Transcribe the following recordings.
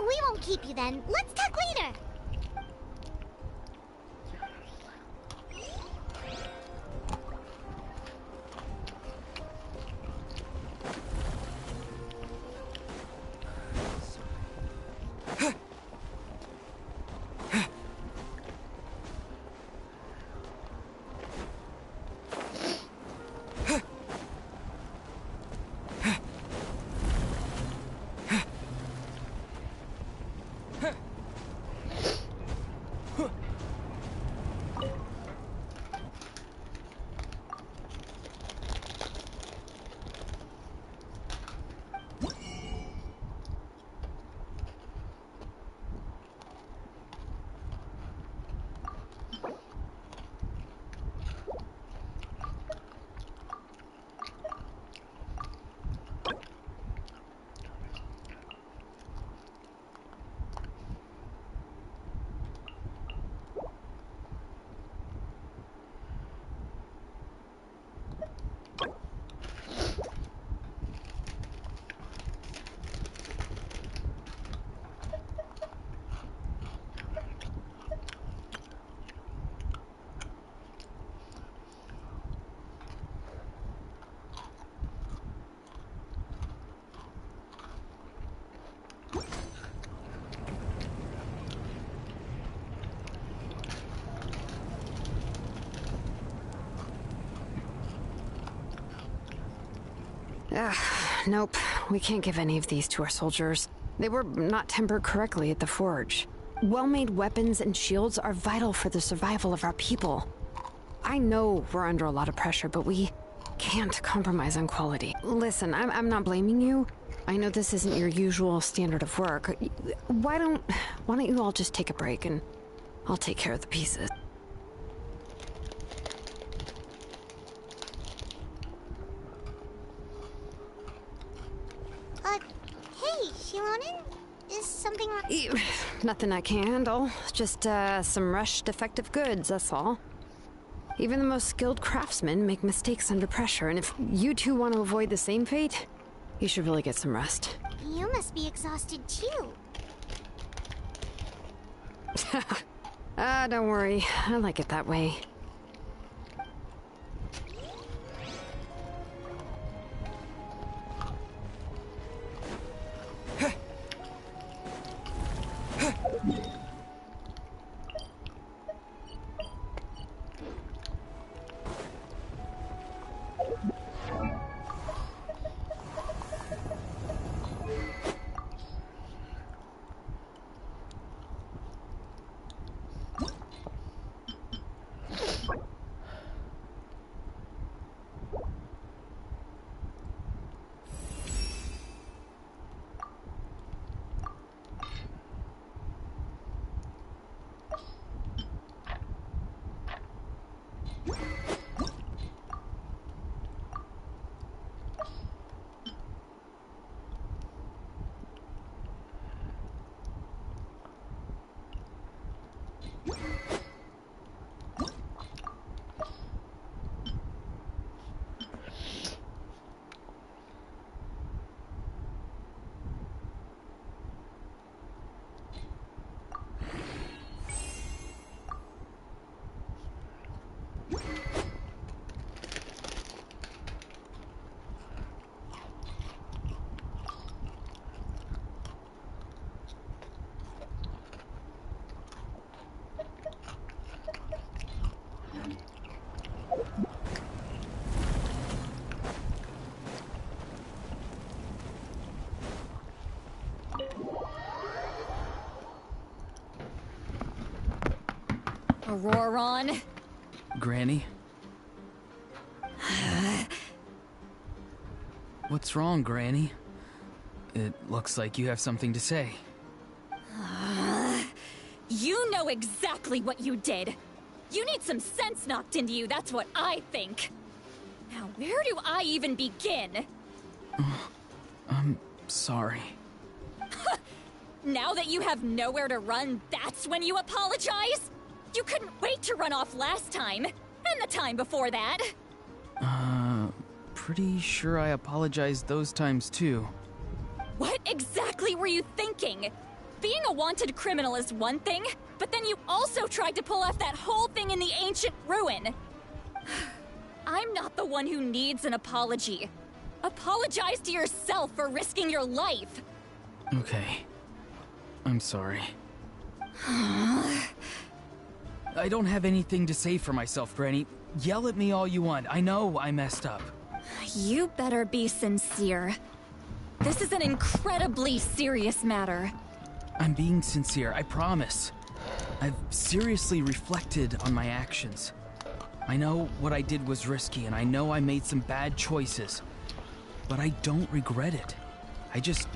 We won't keep you then. Let's talk later. Nope. We can't give any of these to our soldiers. They were not tempered correctly at the forge. Well-made weapons and shields are vital for the survival of our people. I know we're under a lot of pressure, but we can't compromise on quality. Listen, I'm not blaming you. I know this isn't your usual standard of work. Why don't you all just take a break and I'll take care of the pieces. Hey, Shilonen? Is something wrong? Nothing I can handle. Just, some rushed defective goods, that's all. Even the most skilled craftsmen make mistakes under pressure, and if you two want to avoid the same fate, you should really get some rest. You must be exhausted too. Don't worry. I like it that way. Auroron? Granny? What's wrong, Granny? It looks like you have something to say. You know exactly what you did. You need some sense knocked into you, that's what I think. Now, where do I even begin? I'm sorry. Now that you have nowhere to run, that's when you apologize? You couldn't wait to run off last time, and the time before that. Pretty sure I apologized those times too. What exactly were you thinking? being a wanted criminal is one thing, but then you also tried to pull off that whole thing in the ancient ruin. I'm not the one who needs an apology. Apologize to yourself for risking your life. Okay. I'm sorry. I don't have anything to say for myself, Granny. Yell at me all you want. I know I messed up. You better be sincere. This is an incredibly serious matter. I'm being sincere, I promise. I've seriously reflected on my actions. I know what I did was risky, and I know I made some bad choices. But I don't regret it. I just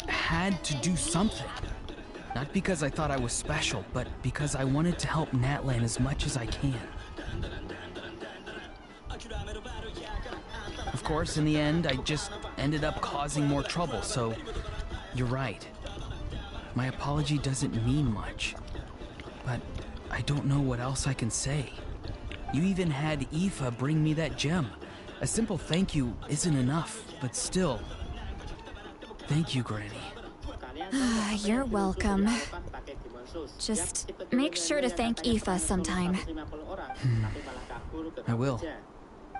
had to do something. Not because I thought I was special, but because I wanted to help Natlan as much as I can. Of course, in the end, I just ended up causing more trouble, so you're right. My apology doesn't mean much, but I don't know what else I can say. You even had Aoife bring me that gem. A simple thank you isn't enough, but still. Thank you, Granny. You're welcome. Just make sure to thank Aoife sometime. I will.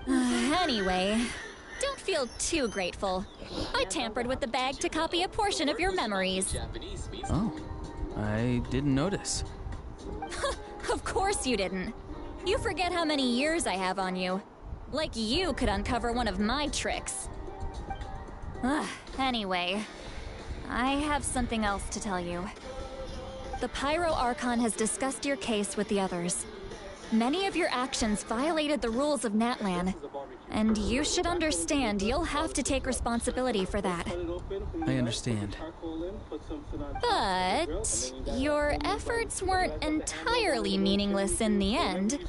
Anyway, don't feel too grateful. I tampered with the bag to copy a portion of your memories. Oh, I didn't notice. Of course you didn't. You forget how many years I have on you. Like you could uncover one of my tricks. Anyway, I have something else to tell you. The Pyro Archon has discussed your case with the others. Many of your actions violated the rules of Natlan, and you should understand you'll have to take responsibility for that. I understand. But your efforts weren't entirely meaningless in the end.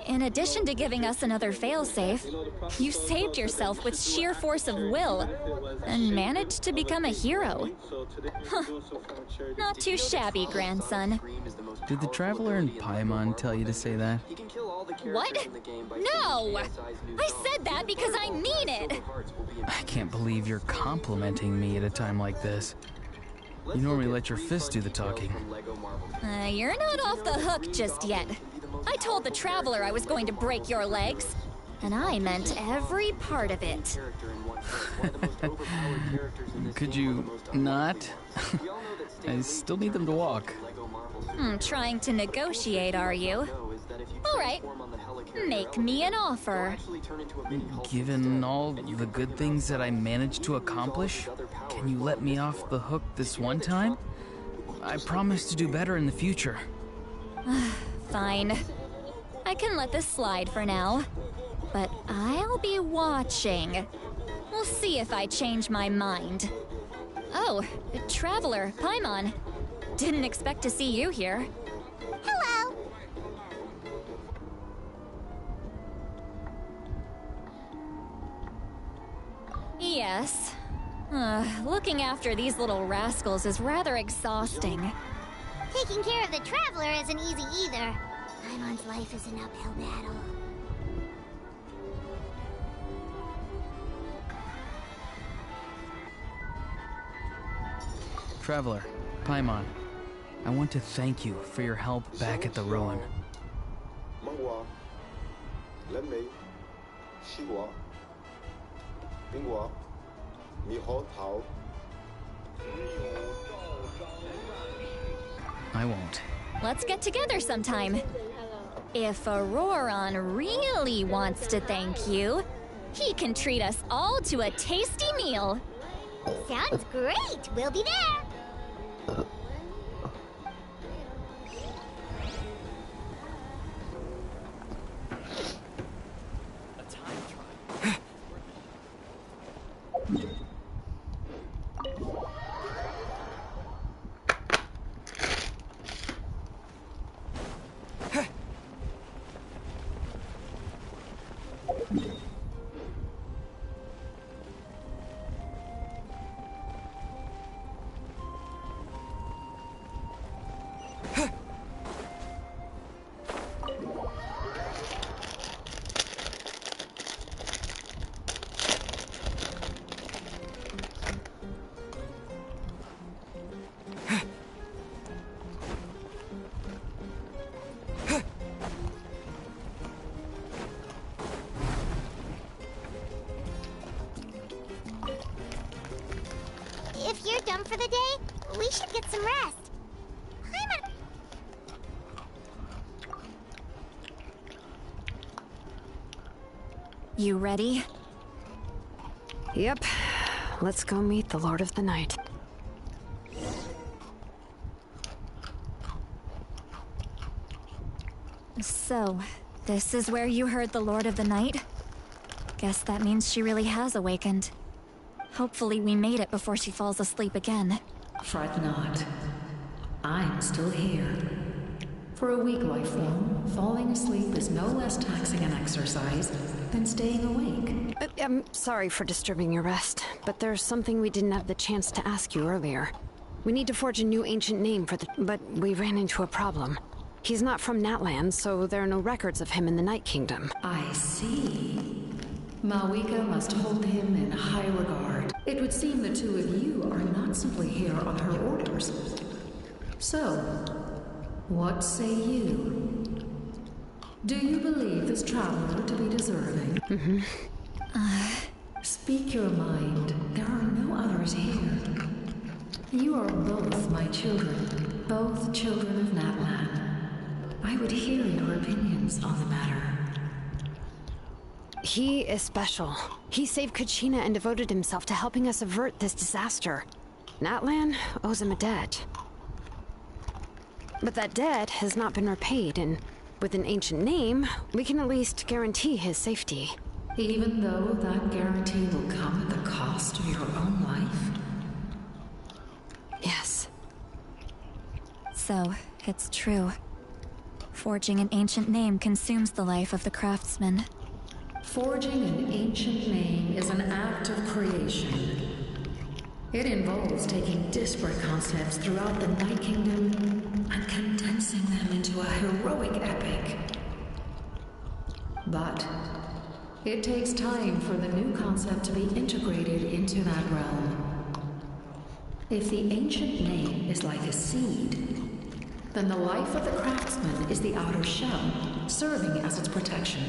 In addition to giving us another failsafe, you saved yourself with sheer force of will and managed to become a hero. Huh. Not too shabby, grandson. Did the Traveler and Paimon tell you to say that? What? No! I said that because I mean it! I can't believe you're complimenting me at a time like this. You normally let your fist do the talking. You're not off the hook just yet. I told the Traveler I was going to break your legs, and I meant every part of it. Could you not? I still need them to walk. Trying to negotiate, are you? All right. Make me an offer. Given all the good things that I managed to accomplish, can you let me off the hook this one time? I promise to do better in the future. Fine. I can let this slide for now. But I'll be watching. We'll see if I change my mind. Oh, Traveler, Paimon. Didn't expect to see you here. Hello. Yes. Looking after these little rascals is rather exhausting. Taking care of the Traveler isn't easy either. Paimon's life is an uphill battle. Traveler, Paimon, I want to thank you for your help back at the ruin. I won't. Let's get together sometime. If Auroron really wants to thank you, he can treat us all to a tasty meal. Sounds great. We'll be there. we should get some rest. You ready? Yep. Let's go meet the Lord of the Night. So, this is where you heard the Lord of the Night? Guess that means she really has awakened. Hopefully we made it before she falls asleep again. Fret not. I'm still here. For a weak life form, falling asleep is no less taxing an exercise than staying awake. I'm sorry for disturbing your rest, but there's something we didn't have the chance to ask you earlier. We need to forge a new ancient name for the... But we ran into a problem. He's not from Natlan, so there are no records of him in the Night Kingdom. I see. Malwika must hold him in high regard. It would seem the two of you are not simply here on her orders. So, what say you? Do you believe this traveler to be deserving? Speak your mind. There are no others here. You are both my children, both children of Natlan. I would hear your opinions on the matter. He is special. He saved Kachina and devoted himself to helping us avert this disaster. Natlan owes him a debt. But that debt has not been repaid, and with an ancient name, we can at least guarantee his safety. Even though that guarantee will come at the cost of your own life? Yes. So, it's true. Forging an ancient name consumes the life of the craftsman. Forging an ancient name is an act of creation. It involves taking disparate concepts throughout the Night Kingdom and condensing them into a heroic epic. But it takes time for the new concept to be integrated into that realm. If the ancient name is like a seed, then the life of the craftsman is the outer shell, serving as its protection.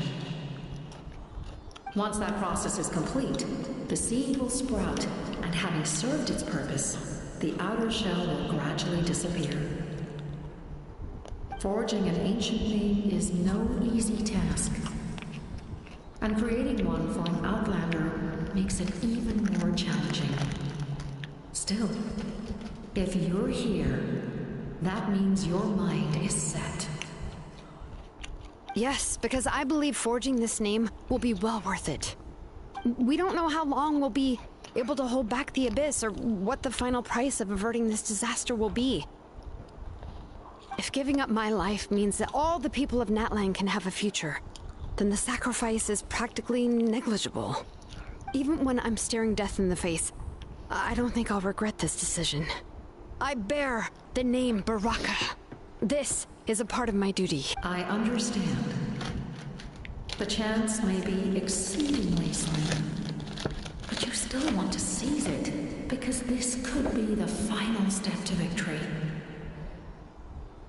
Once that process is complete, the seed will sprout, and having served its purpose, the outer shell will gradually disappear. Forging an ancient name is no easy task, and creating one for an outlander makes it even more challenging. Still, if you're here, that means your mind is set. Yes, because I believe forging this name will be well worth it. We don't know how long we'll be able to hold back the abyss, or what the final price of averting this disaster will be. If giving up my life means that all the people of Natlan can have a future, then the sacrifice is practically negligible. Even when I'm staring death in the face, I don't think I'll regret this decision. I bear the name Baraka. This is a part of my duty. I understand. The chance may be exceedingly slim, but you still want to seize it, because this could be the final step to victory.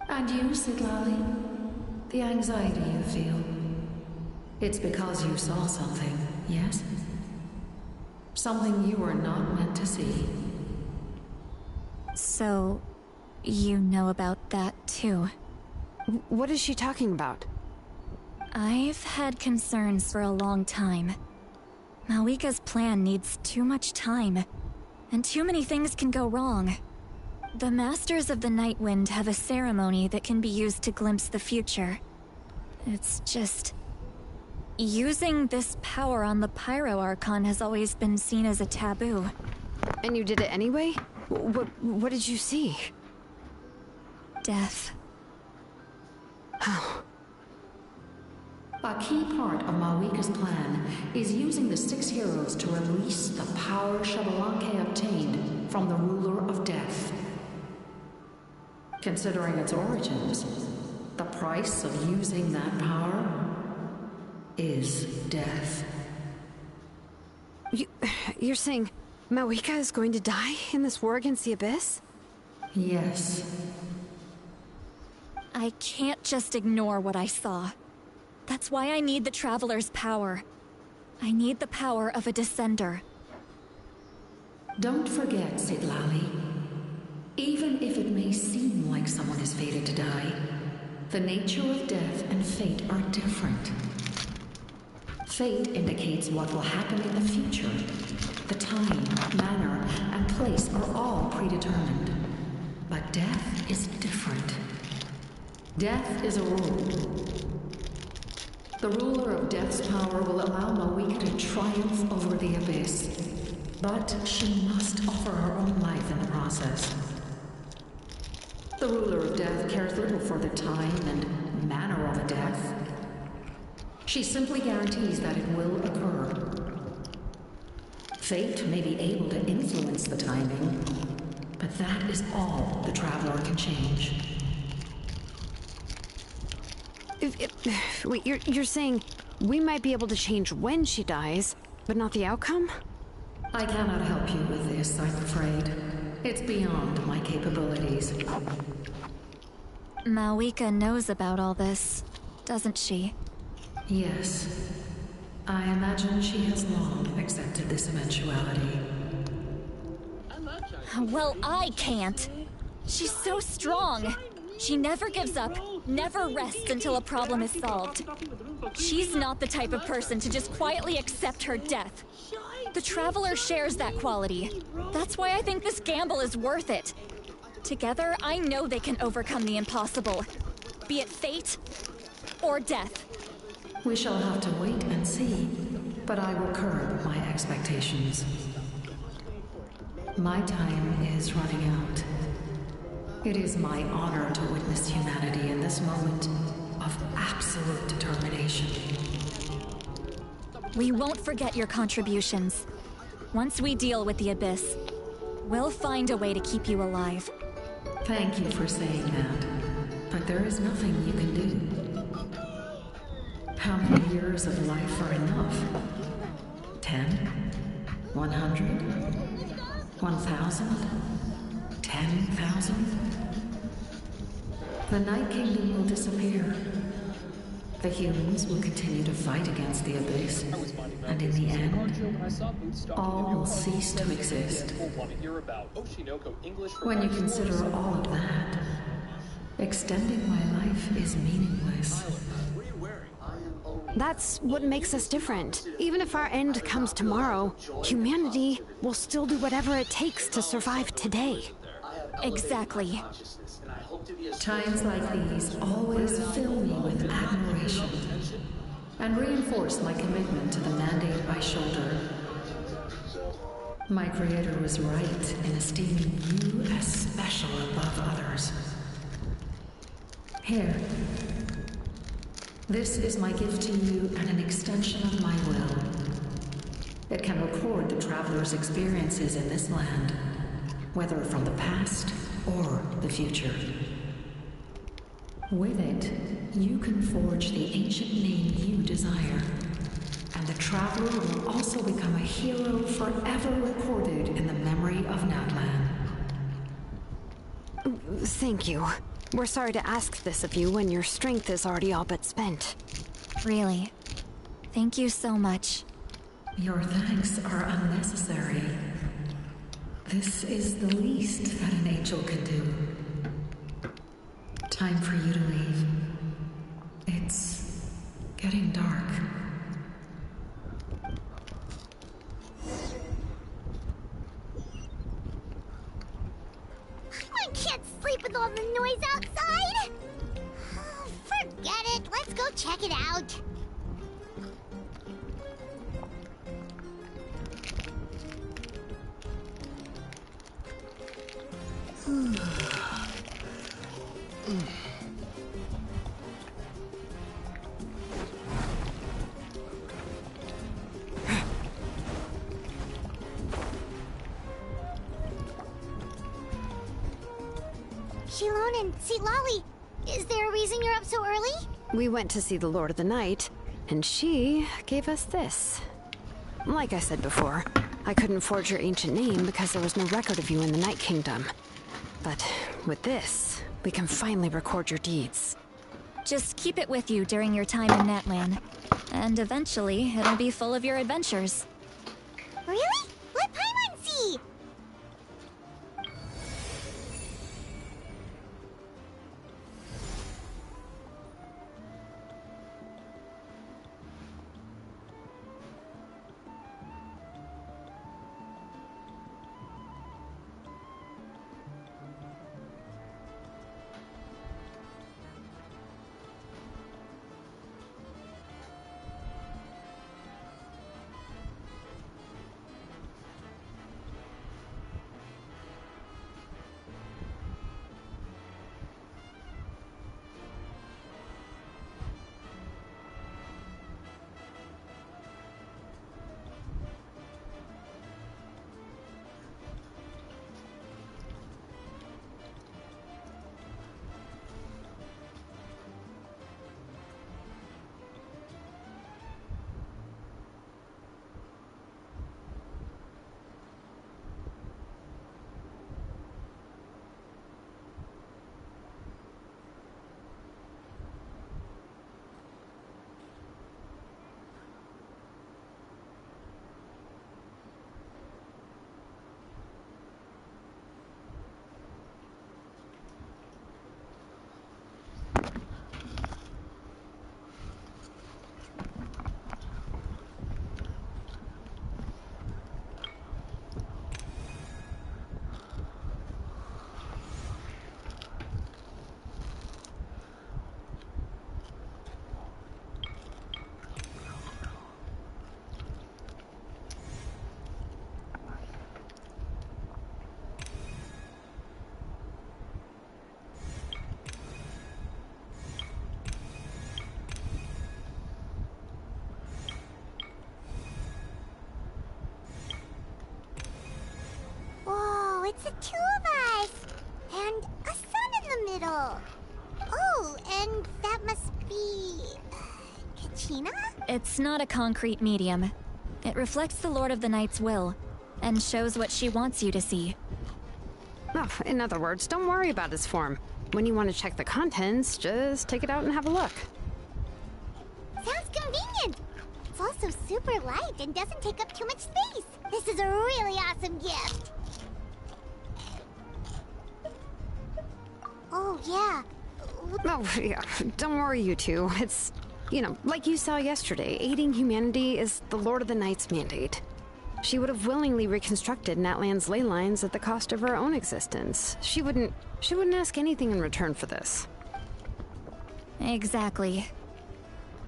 And you, Sidlali, the anxiety you feel, it's because you saw something, yes? Something you were not meant to see. So, you know about that too? What is she talking about? I've had concerns for a long time. Malwika's plan needs too much time, and too many things can go wrong. The Masters of the Night Wind have a ceremony that can be used to glimpse the future. It's just... using this power on the Pyro Archon has always been seen as a taboo. And you did it anyway? What did you see? Death. How? A key part of Malwika's plan is using the 6 heroes to release the power Xbalanque obtained from the ruler of death. Considering its origins, the price of using that power is death. You're saying Malwika is going to die in this war against the Abyss? Yes. I can't just ignore what I saw. That's why I need the Traveler's power. I need the power of a Descender. Don't forget, Sidlali. Even if it may seem like someone is fated to die, the nature of death and fate are different. Fate indicates what will happen in the future. The time, manner, and place are all predetermined. But death is different. Death is a rule. The ruler of death's power will allow Mawika to triumph over the abyss. But she must offer her own life in the process. The ruler of death cares little for the time and manner of a death. She simply guarantees that it will occur. Fate may be able to influence the timing, but that is all the Traveler can change. Wait, you're saying we might be able to change when she dies, but not the outcome? I cannot help you with this, I'm afraid. It's beyond my capabilities. Mawika knows about all this, doesn't she? Yes. I imagine she has long accepted this eventuality. Well, I can't. She's so strong. She never gives up, never rests until a problem is solved. She's not the type of person to just quietly accept her death. The Traveler shares that quality. That's why I think this gamble is worth it. Together, I know they can overcome the impossible. Be it fate or death. We shall have to wait and see, but I will curb my expectations. My time is running out. It is my honor to witness humanity in this moment of absolute determination. We won't forget your contributions. Once we deal with the Abyss, we'll find a way to keep you alive. Thank you for saying that, but there is nothing you can do. How many years of life are enough? 10? 100? 1,000? 10,000? The Night Kingdom will disappear. The humans will continue to fight against the Abyss, and in the end, all will cease to exist. When you consider all of that, extending my life is meaningless. That's what makes us different. Even if our end comes tomorrow, humanity will still do whatever it takes to survive today. Exactly. Times like these always fill me with admiration and reinforce my commitment to the mandate I shoulder. My Creator was right in esteeming you as special above others. Here. This is my gift to you and an extension of my will. It can record the Traveler's experiences in this land, whether from the past or the future. With it, you can forge the ancient name you desire, and the Traveler will also become a hero forever recorded in the memory of Natlan. Thank you. We're sorry to ask this of you when your strength is already all but spent. Really. Thank you so much. Your thanks are unnecessary. This is the least that an angel can do. Time for you to leave. It's getting dark. I can't sleep with all the noise outside! Forget it, let's go check it out. Shilon and Sitlali, is there a reason you're up so early? We went to see the Lord of the Night, and she gave us this. Like I said before, I couldn't forge your ancient name because there was no record of you in the Night Kingdom. But with this, we can finally record your deeds. Just keep it with you during your time in Natlan, and eventually it'll be full of your adventures. Really? Let Paimon see! it's the two of us. And a sun in the middle. Oh, and that must be... Kachina? It's not a concrete medium. It reflects the Lord of the Night's will, and shows what she wants you to see. Oh, in other words, don't worry about his form. When you want to check the contents, just take it out and have a look. Sounds convenient. It's also super light and doesn't take up too much space. This is a really awesome gift. Oh, yeah. Oh, yeah. Don't worry, you two. It's, like you saw yesterday, aiding humanity is the Lord of the Night's mandate. She would have willingly reconstructed Natlan's ley lines at the cost of her own existence. She wouldn't ask anything in return for this. Exactly.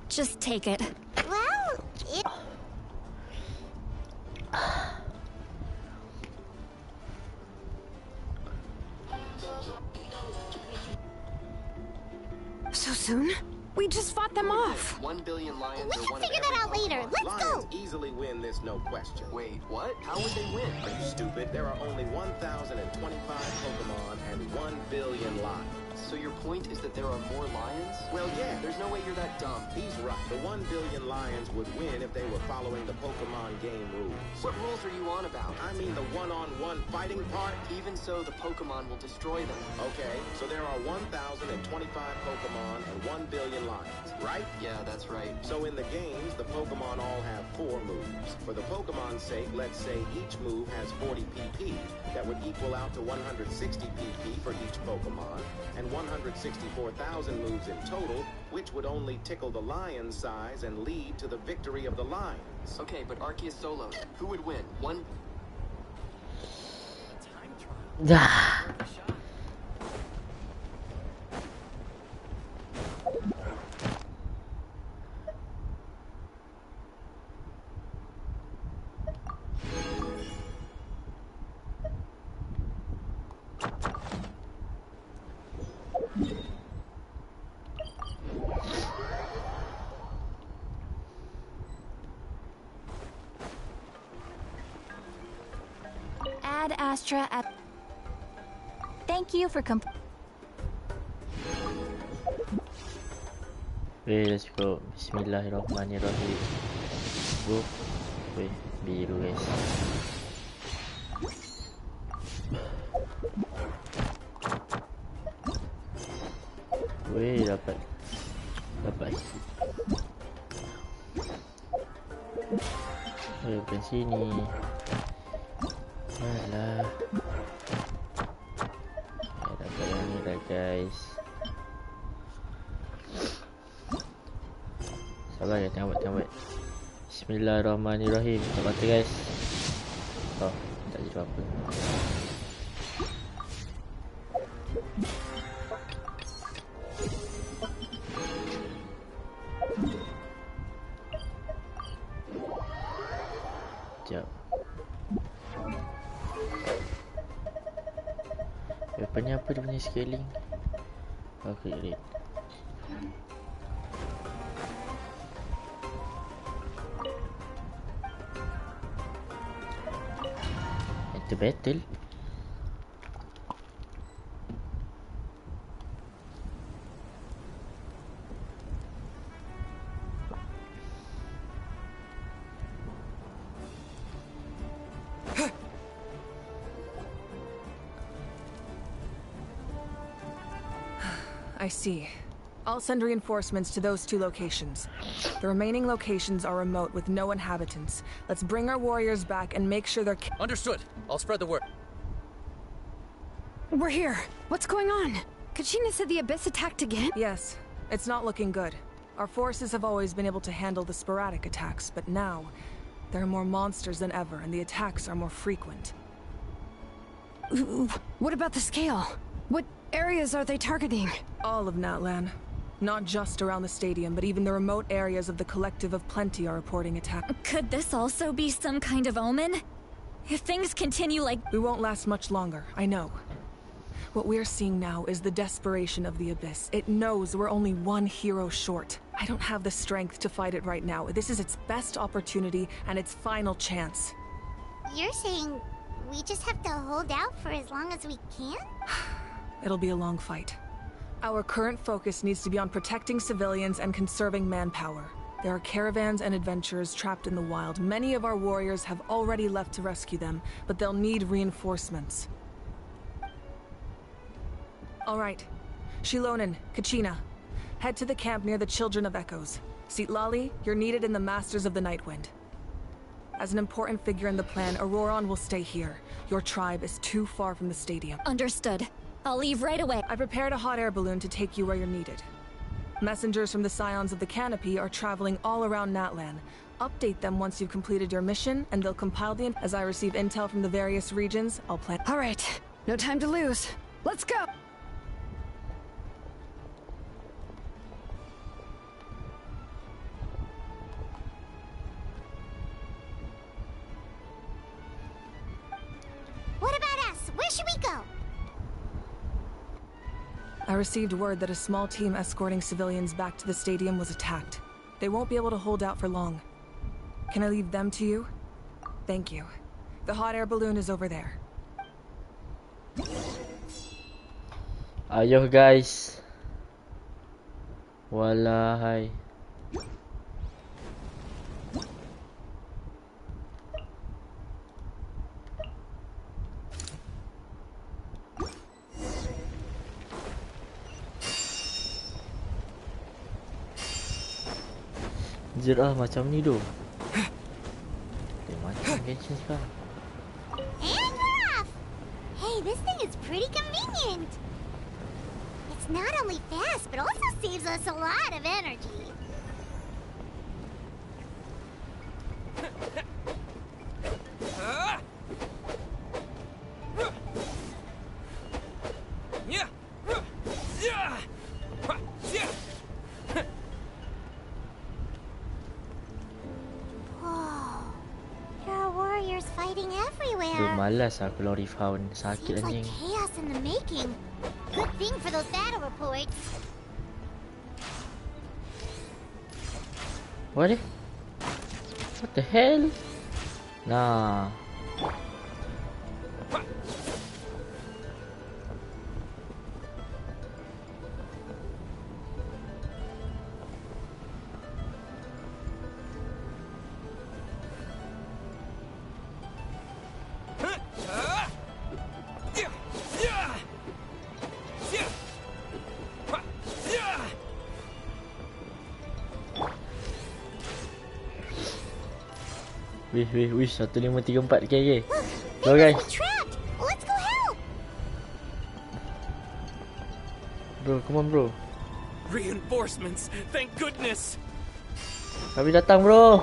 Just take it. Well, it... So soon? We just fought them off. 1 billion lions We are can one of figure that out every later. Pokemon. Let's go. Lions easily win this, no question. Wait, what? How would they win? Are you stupid? There are only 1,025 Pokemon and 1 billion lions. So your point is that there are more lions? Well, yeah. There's no way you're that dumb. He's right. The 1 billion lions would win if they were following the Pokemon game rules. What rules are you on about? I mean the one-on-one fighting part. Even so, the Pokemon will destroy them. Okay, so there are 1,025 Pokemon and 1 billion lions, right? Yeah, that's right. So in the games, the Pokemon all have 4 moves. For the Pokemon's sake, let's say each move has 40 PP. That would equal out to 160 PP for each Pokemon, and 164,000 moves in total, which would only tickle the lion's size and lead to the victory of the lions. Okay, but Arceus solo. Who would win? One... Add Astra at... Thank you for Okay, let's go. Bismillahirrahmanirrahim. Go. Weh, biru guys. Weh, dapat hit. Bukan sini. Alah. Dapat yang ni dah guys. Sabar ya, tengok. Bismillahirrahmanirrahim. Tak mati guys. Oh, tak jadi apa-apa. Sekejap. Weaponnya apa dia punya scaling? Okay, great. Enter battle. I see. I'll send reinforcements to those 2 locations. The remaining locations are remote with no inhabitants. Let's bring our warriors back and make sure they're... Understood. I'll spread the word. We're here. What's going on? Kachina said the Abyss attacked again? Yes, it's not looking good. Our forces have always been able to handle the sporadic attacks, but now there are more monsters than ever, and the attacks are more frequent. What about the scale? What areas are they targeting? All of Natlan. Not just around the stadium, but even the remote areas of the Collective of Plenty are reporting attacks. Could this also be some kind of omen? If things continue like... We won't last much longer, I know. What we're seeing now is the desperation of the Abyss. It knows we're only 1 hero short. I don't have the strength to fight it right now. This is its best opportunity and its final chance. You're saying we just have to hold out for as long as we can? It'll be a long fight. Our current focus needs to be on protecting civilians and conserving manpower. There are caravans and adventurers trapped in the wild. Many of our warriors have already left to rescue them, but they'll need reinforcements. All right. Shilonen, Kachina, head to the camp near the Children of Echoes. Citlali, you're needed in the Masters of the Nightwind. As an important figure in the plan, Auroron will stay here. Your tribe is too far from the stadium. Understood. I'll leave right away. I prepared a hot air balloon to take you where you're needed. Messengers from the Scions of the Canopy are traveling all around Natlan. Update them once you've completed your mission, and they'll compile the As I receive intel from the various regions, I'll plan. All right, no time to lose. Let's go! What about us? Where should we go? I received word that a small team escorting civilians back to the stadium was attacked. They won't be able to hold out for long. Can I leave them to you? Thank you. The hot air balloon is over there. Ayo guys. Walahai. Jerah macam ni tu. Macam Genshin sekarang. And we're off! Hey, this thing is pretty convenient. It's not only fast, but also saves us a lot of energy. Malas aku lori found sakit Seems like anjing. chaos in the making. Good thing for those battle reports. What? What the hell? Nah. Wih, 1534 okay. Go guys. Trapped. Let's go help. Bro, come on bro. Reinforcements, thank goodness. Kami datang bro.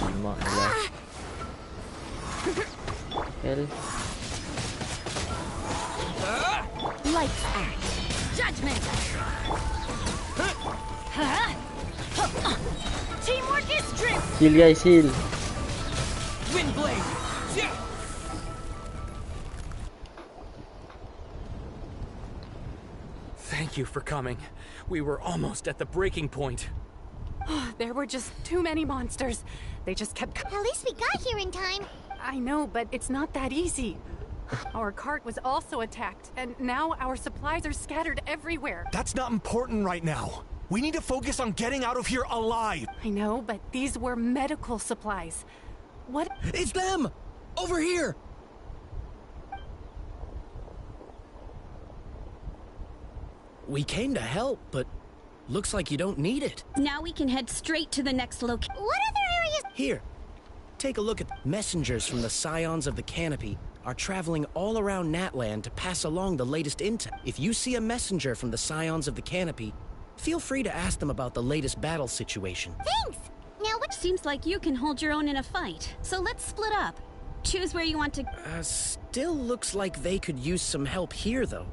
Lima lah. Hell. Lights out. Judgment. Teamwork is drift. Heal guys, heal. Windblade. Yeah. Thank you for coming. We were almost at the breaking point. There were just too many monsters. They just kept... At least we got here in time. I know, but it's not that easy. Our cart was also attacked, and now our supplies are scattered everywhere. That's not important right now. We need to focus on getting out of here alive. I know, but these were medical supplies. What? It's them! Over here! We came to help, but looks like you don't need it. Now we can head straight to the next location. What other areas? Here, take a look at messengers from the Scions of the Canopy are traveling all around Natlan to pass along the latest intel. If you see a messenger from the Scions of the Canopy, feel free to ask them about the latest battle situation. Thanks. Now what? Seems like you can hold your own in a fight. So let's split up. Choose where you want to... Still looks like they could use some help here, though.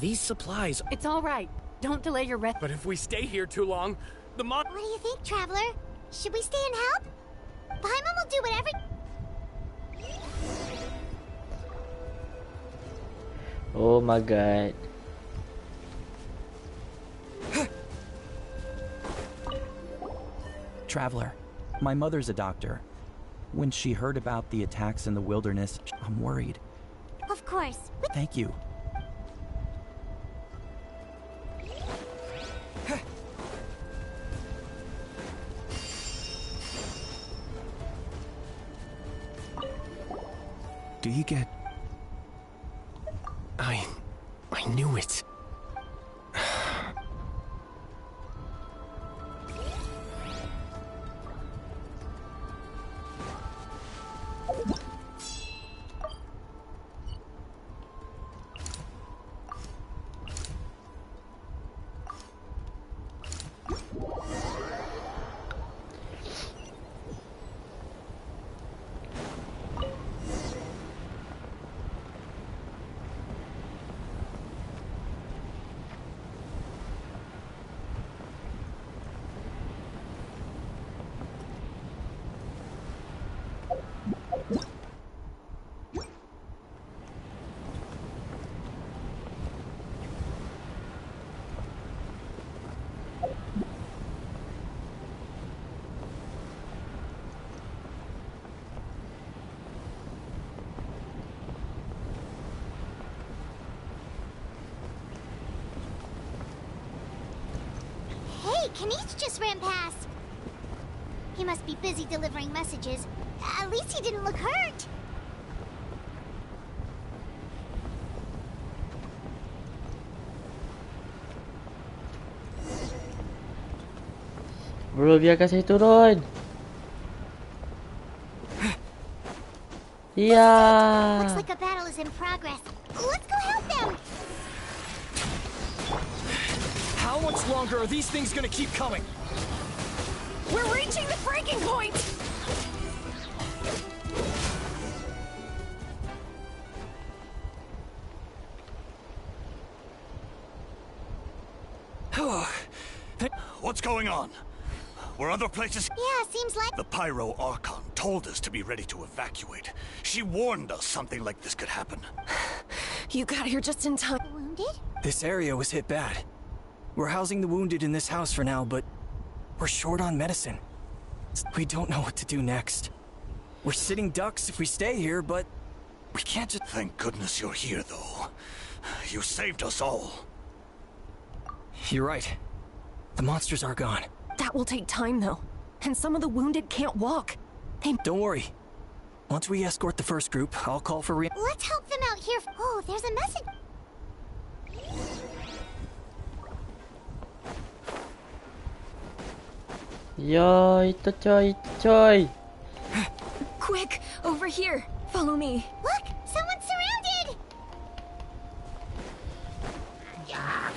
These supplies... It's all right. Don't delay your rest. But if we stay here too long, the What do you think, Traveler? Should we stay and help? Paimon will do whatever... Oh my god. Traveler, My mother's a doctor. When she heard about the attacks in the wilderness, I'm worried. Of course. Thank you. Do you get... I knew it. Kanish just ran past. He must be busy delivering messages. At least he didn't look hurt. Bro, biarkan saya turun. Yeah. Looks like a battle is in progress. Let's go help them. How much longer are these things gonna keep coming? We're reaching the breaking point! What's going on? Were other places? Yeah, seems like... The Pyro Archon told us to be ready to evacuate. She warned us something like this could happen. You got here just in time. Wounded? This area was hit bad. We're housing the wounded in this house for now, but we're short on medicine. We don't know what to do next. We're sitting ducks if we stay here, but we can't just... Thank goodness you're here, though. You saved us all. You're right. The monsters are gone. That will take time, though. And some of the wounded can't walk. Don't worry. Once we escort the first group, I'll call for Let's help them out here. Oh, there's a message. Yo, itu coy. Quick, over here. Follow me. Look, someone's surrounded.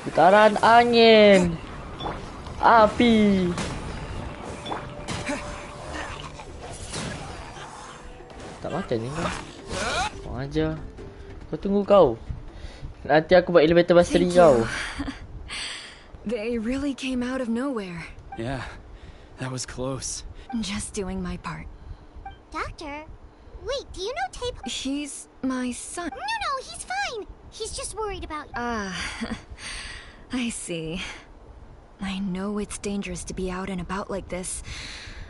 Putaran angin. Api. Tak macam ni kan? Kau aja. Kau tunggu kau. Nanti aku buat elevator mastery kau. They really came out of nowhere. Yeah, that was close. Just doing my part. Doctor, wait, do you know Tape? He's my son. No, he's fine. He's just worried about you. I see. I know it's dangerous to be out and about like this,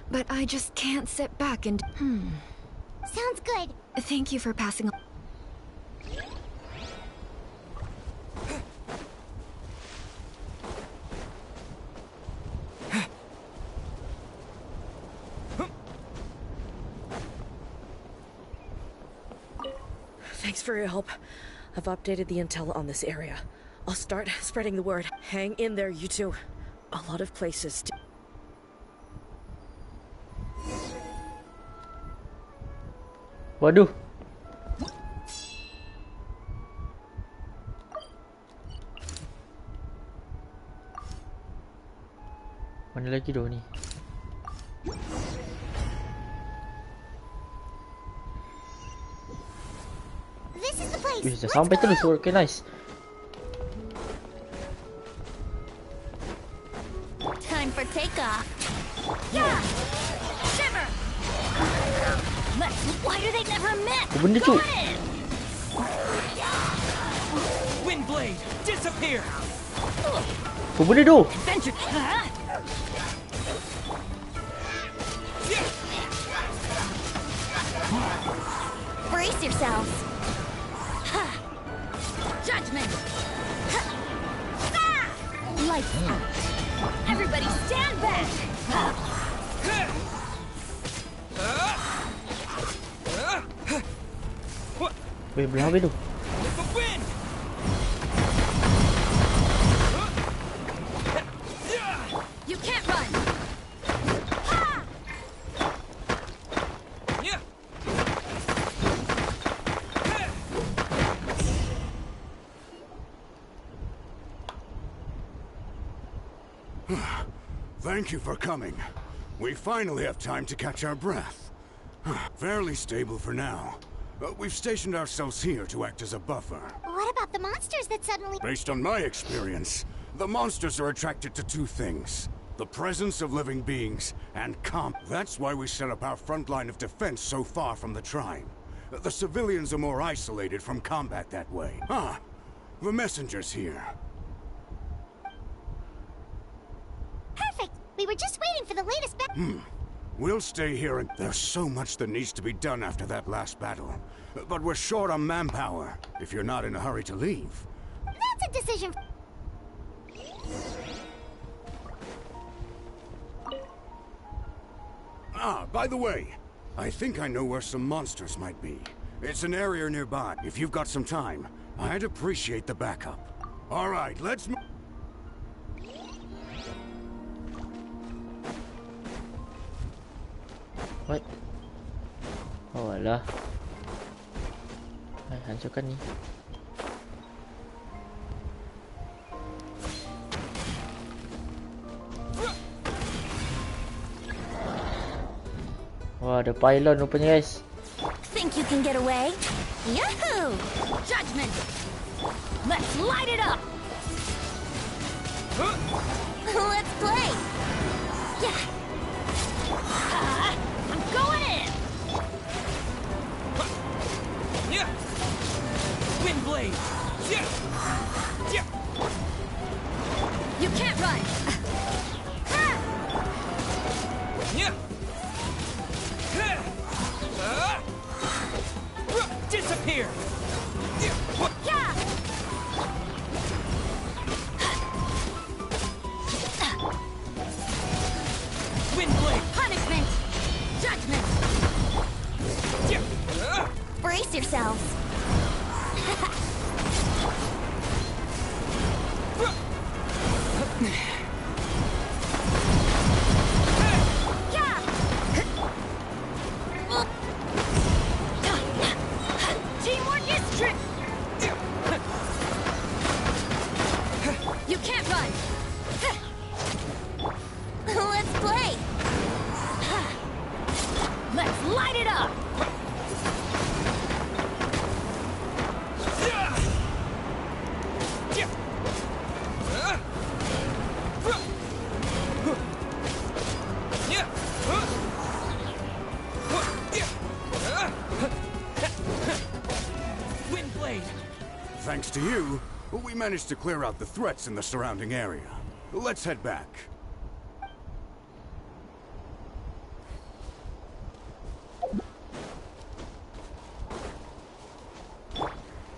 but I just can't sit back and... Sounds good. Thank you for passing... Thanks for your help. I've updated the intel on this area. I'll start spreading the word. Hang in there, you two. A lot of places to... Waduh. Mana lagi doh ni? This is the place. Dah sampai terus. Okay, nice. Time for takeoff. Yeah. Shiver. Why do they never miss? Apa benda tu? Windblade, disappear. Apa benda tu? Adventure. Brace yourselves. Judgment. Lights out. Everybody stand back. Weh, belah habis tu. You can't run. Thank you for coming. We finally have time to catch our breath. Fairly stable for now. We've stationed ourselves here to act as a buffer. What about the monsters that suddenly... Based on my experience, the monsters are attracted to two things. The presence of living beings and comp. That's why we set up our front line of defense so far from the tribe. The civilians are more isolated from combat that way. The messenger's here. Perfect! We were just waiting for the latest We'll stay here and there's so much that needs to be done after that last battle. But we're short on manpower, if you're not in a hurry to leave. That's a decision... By the way, I think I know where some monsters might be. It's an area nearby. If you've got some time, I'd appreciate the backup. All right, let's move. What? Oh alah. Hancurkan ni. Wah, ada pylon rupanya guys. Think you can get away? Yahoo! Judgment! Let's light it up! Let's play! Yeah! I'm going in! Yeah! Wind blade! Yeah! Yeah! You can't run! Yeah! Disappear! Yeah! Wind blade! Punishment! Judgment! Brace yourselves! Teamwork is trick! You can't run! Let's play! Let's light it up! Wind blade! Thanks to you, we managed to clear out the threats in the surrounding area. Let's head back.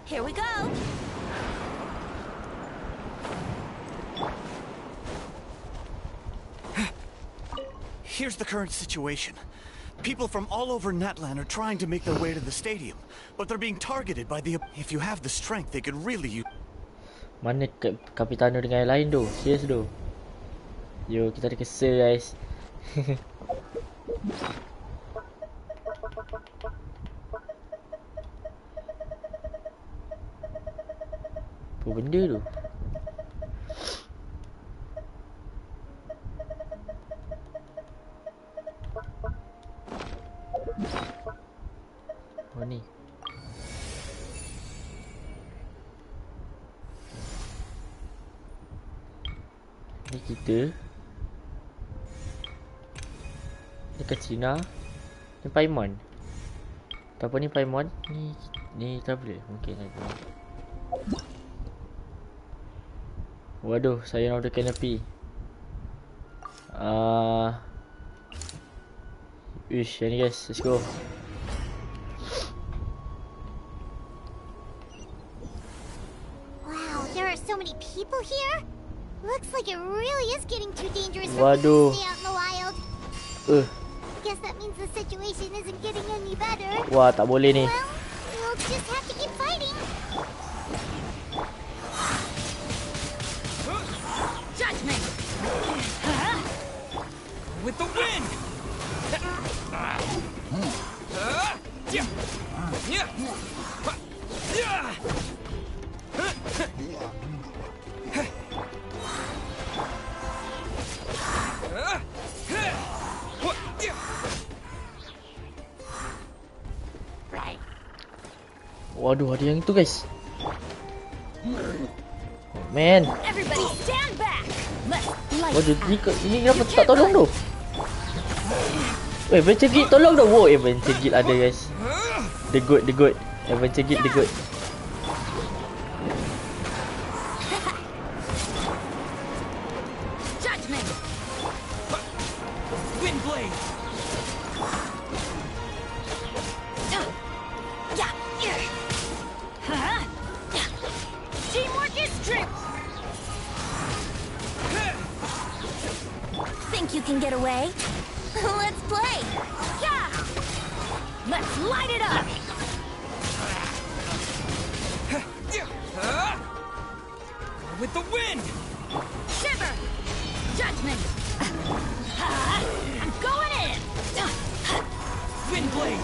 Here we go! Here's the current situation. People from all over Natlan are trying to make their way to the stadium, but they're being targeted by the... If you have the strength, they could really use... Mana Kapitano dengan yang lain tu? Serius tu? Yo, kita ada kesel guys. Apa benda tu? Oh ni. Ni kita. Ni Katrina. Ni Paimon. Ataupun ni Paimon. Ni Traveler. Mungkin ada. Waduh, saya nak the canopy. Yang ni guys, let's go. many people here? Looks like it really is getting too dangerous for Waduh. people to stay out in the wild. Guess that means the situation isn't getting any better. Wah, tak boleh ni. Well, we'll just have to keep fighting. Judgment! With the wind! Waduh, ada yang itu guys. Man. Everybody stand back. Let's light. Waduh, ini kenapa tak tolong tu? Adventure Guild tolong tu. Wow, Adventure Guild ada guys. The good. Adventure Guild the good. Judgment! Wind blade! Teamwork is strength. Think you can get away? Let's play. Yeah. Let's light it up. With the wind! Shiver. Judgment. I'm going in. Wind blade!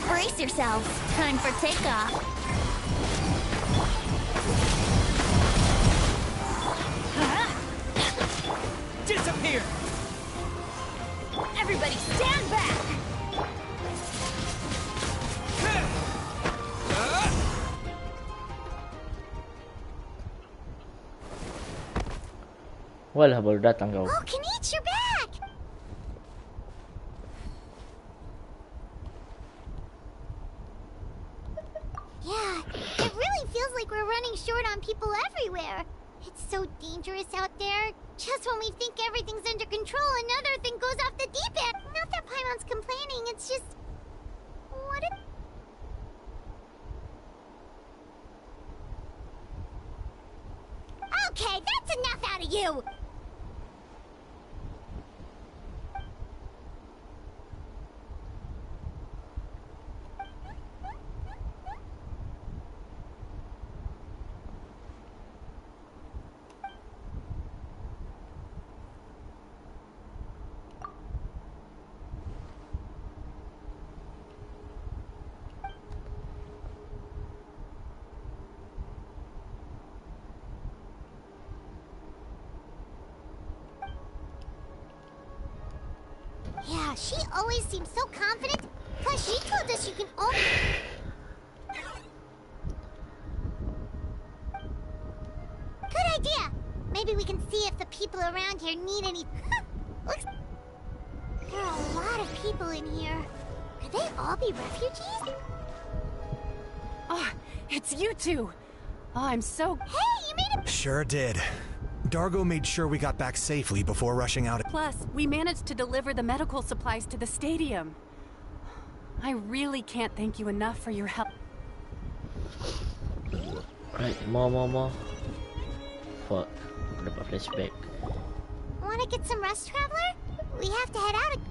Brace yourselves. Time for takeoff. Disappear! Everybody stand back. Walah, baru datang kau. Oh, Kanich, you're back! Yeah, it really feels like we're running short on people everywhere. It's so dangerous out there. Just when we think everything's under control, another thing goes off the deep end. Not that Paimon's complaining, it's just... What if... Okay, that's enough out of you! Yeah, she always seems so confident. Plus, she told us you can only... Good idea! Maybe we can see if the people around here need any... Looks... There are a lot of people in here. Could they all be refugees? Oh, it's you two. Oh, I'm so... Hey, you made it... Sure did. Dargo made sure we got back safely before rushing out. Plus, we managed to deliver the medical supplies to the stadium. I really can't thank you enough for your help. Right, more. Fuck, aku dapat flashback. Wanna get some rest, Traveler? We have to head out.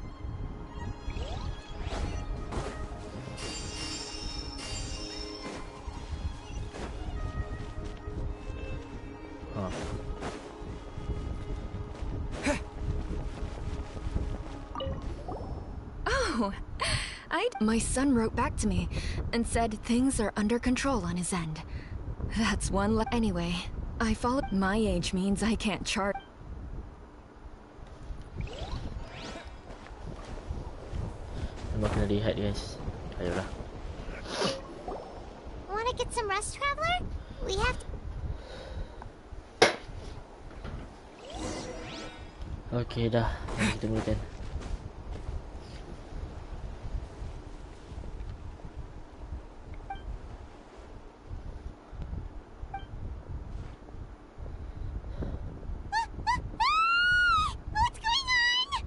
Oh, my son wrote back to me and said things are under control on his end. That's one anyway. I follow my age means I can't chart. Memang kena rehat guys. Ayolah. Wanna get some rest, Traveler? We have to... Okay dah, mari kita mulakan. What's going on?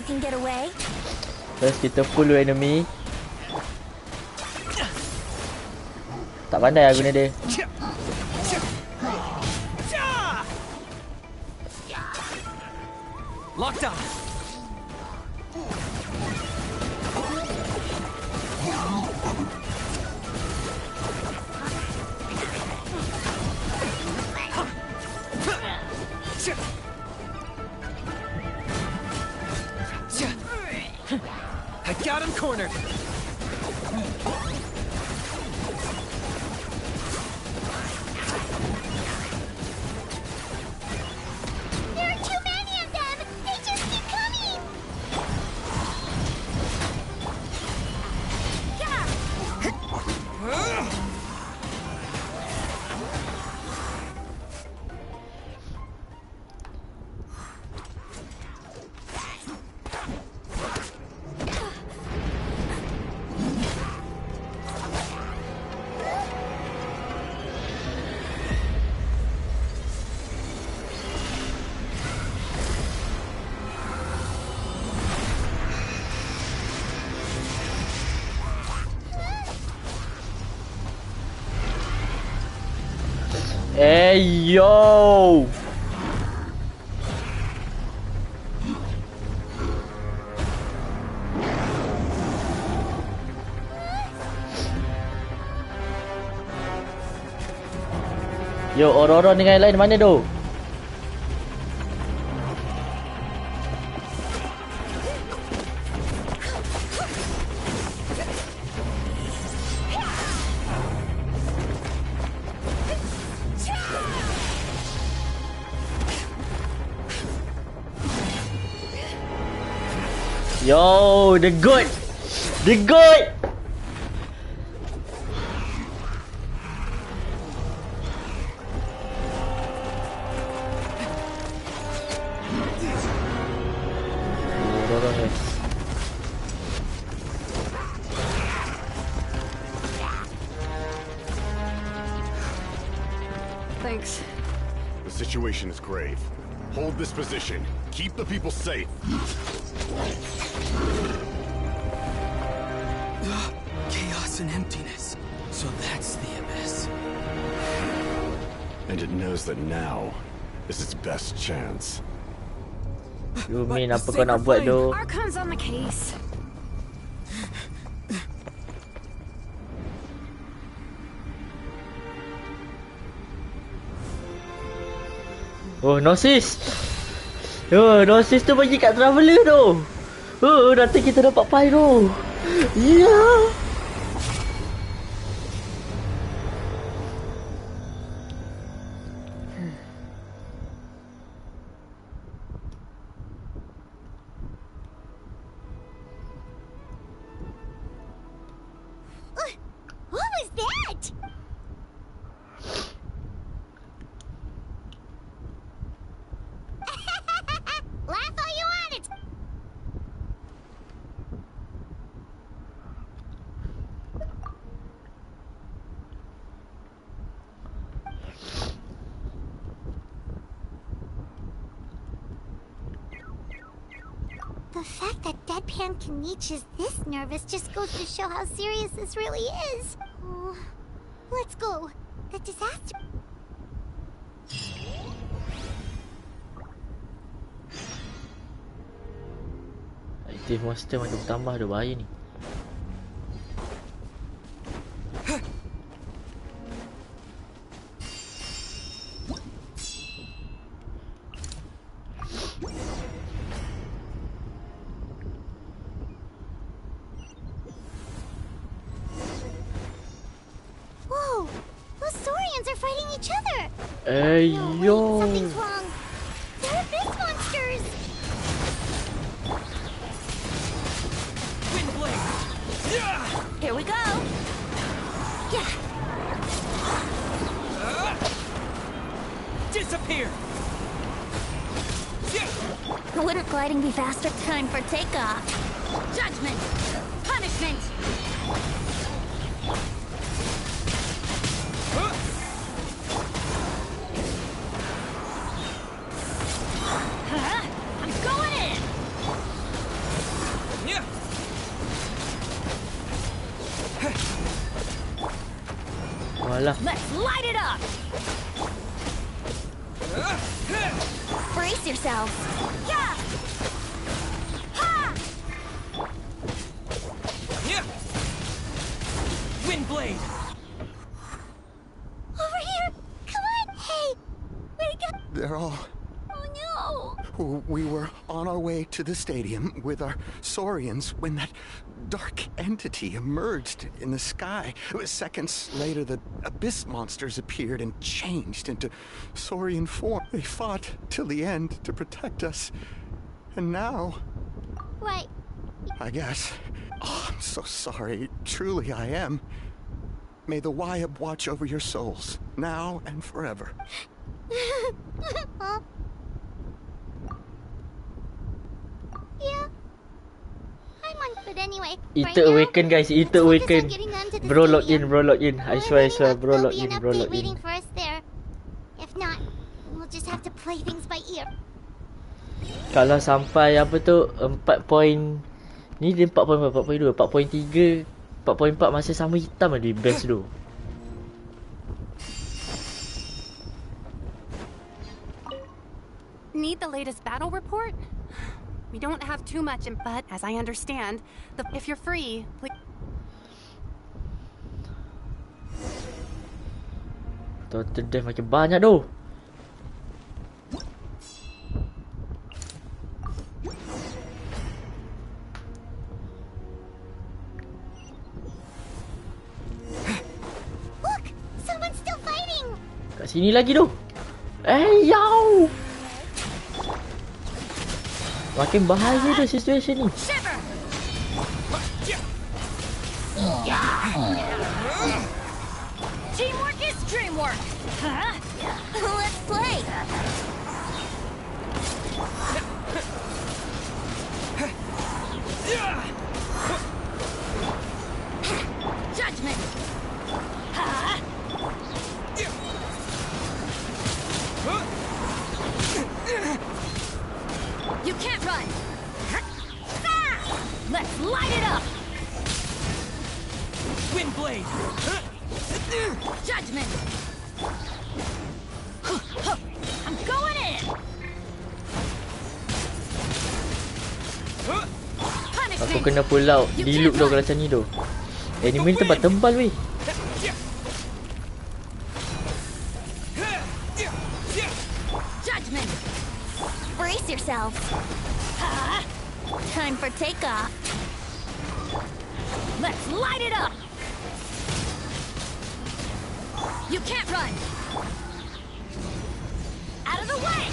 can get away. Terus kita pull enemy. Tak pandai lah guna dia. Locked on. I got him cornered. There are too many of them! They just keep coming! Hey yo! Yo, orang-orang dengan yang lain mana tu? Yo, the goat! The goat! Thanks. The situation is grave. Hold this position. Keep the people safe. Chaos and emptiness. So that's the abyss. And it knows that now is its best chance. You mean apa kau nak buat tu? Archon's on the case. Oh, Gnosis! Oh, Gnosis tu bagi kat Traveler tu! Oh, nanti kita dapat Pyro! Ya! Yeah. What was that? Laugh all you want it. The fact that Deadpan Kaniche is this nervous just goes to show how serious this really is. Oh, let's go. The disaster... Aktif monster makin bertambah, ada bahaya ni. Whoa! Those Saurians are fighting each other! Hey, No, yo! wait, something's wrong. They're abyss monsters! Here we go. Yeah. Disappear! Wouldn't gliding be faster? Time for takeoff. Judgment. Punishment. Huh? I'm going in. Alah. Let's light it up! Brace yourselves. Yeah! Ha! Yeah. Wind blade. Over here! Come on! Hey! Wake up! They're all... Oh no! We were on our way to the stadium with our Saurians when that dark entity emerged in the sky. Seconds later, the abyss monsters appeared and changed into Saurian form. They fought till the end to protect us. And now... What? I guess... Oh, I'm so sorry. Truly, I am. May the Wyab watch over your souls, now and forever. Huh? Yeah. I'm on foot anyway. Itu awaken guys, itu awaken. Bro log in, I swear, bro log in. Waiting for us there. If not, we'll just have to play things by ear. Kalau sampai apa tu 4 point ni dia 4.2, 4.3, 4.4 masih sama hitam ada best tu. Need the latest battle report? We don't have too much, but as I understand, if you're free, please. Total death macam banyak tu. Look, someone's still fighting. Kat sini lagi tu. Yow! Makin bahaya dah situasi ni. Teamwork is dreamwork. Huh? Let's play. Judgment. Huh? You can't run. Let's light it up. Wind blade. Judgment. I'm going in. Aku kena pull out di loop tu kalau macam ni tu. Enemy ni tempat tebal weh. Judgment. Brace yourselves. Time for takeoff. Let's light it up. You can't run. Out of the way.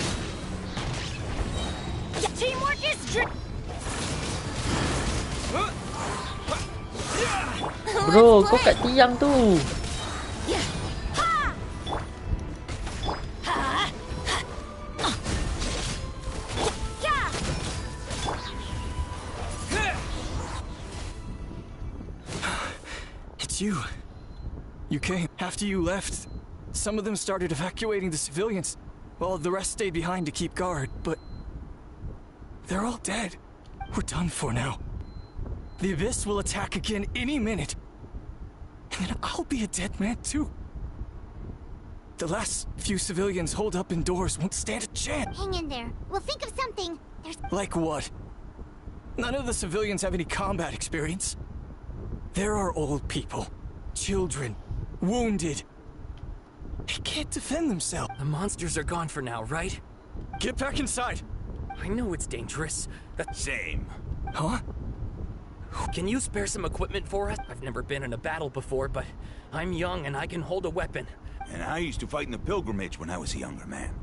Teamwork is Bro, kau kat tiang tu. It's you. You came. After you left, some of them started evacuating the civilians, while the rest stayed behind to keep guard, but they're all dead. We're done for now. The Abyss will attack again any minute. And then I'll be a dead man too. The last few civilians holed up indoors won't stand a chance. Hang in there. We'll think of something. Like what? None of the civilians have any combat experience. There are old people, children, wounded. They can't defend themselves. The monsters are gone for now, right? Get back inside. I know it's dangerous. Same. Huh? Can you spare some equipment for us? I've never been in a battle before, but I'm young and I can hold a weapon. And I used to fight in the pilgrimage when I was a younger man.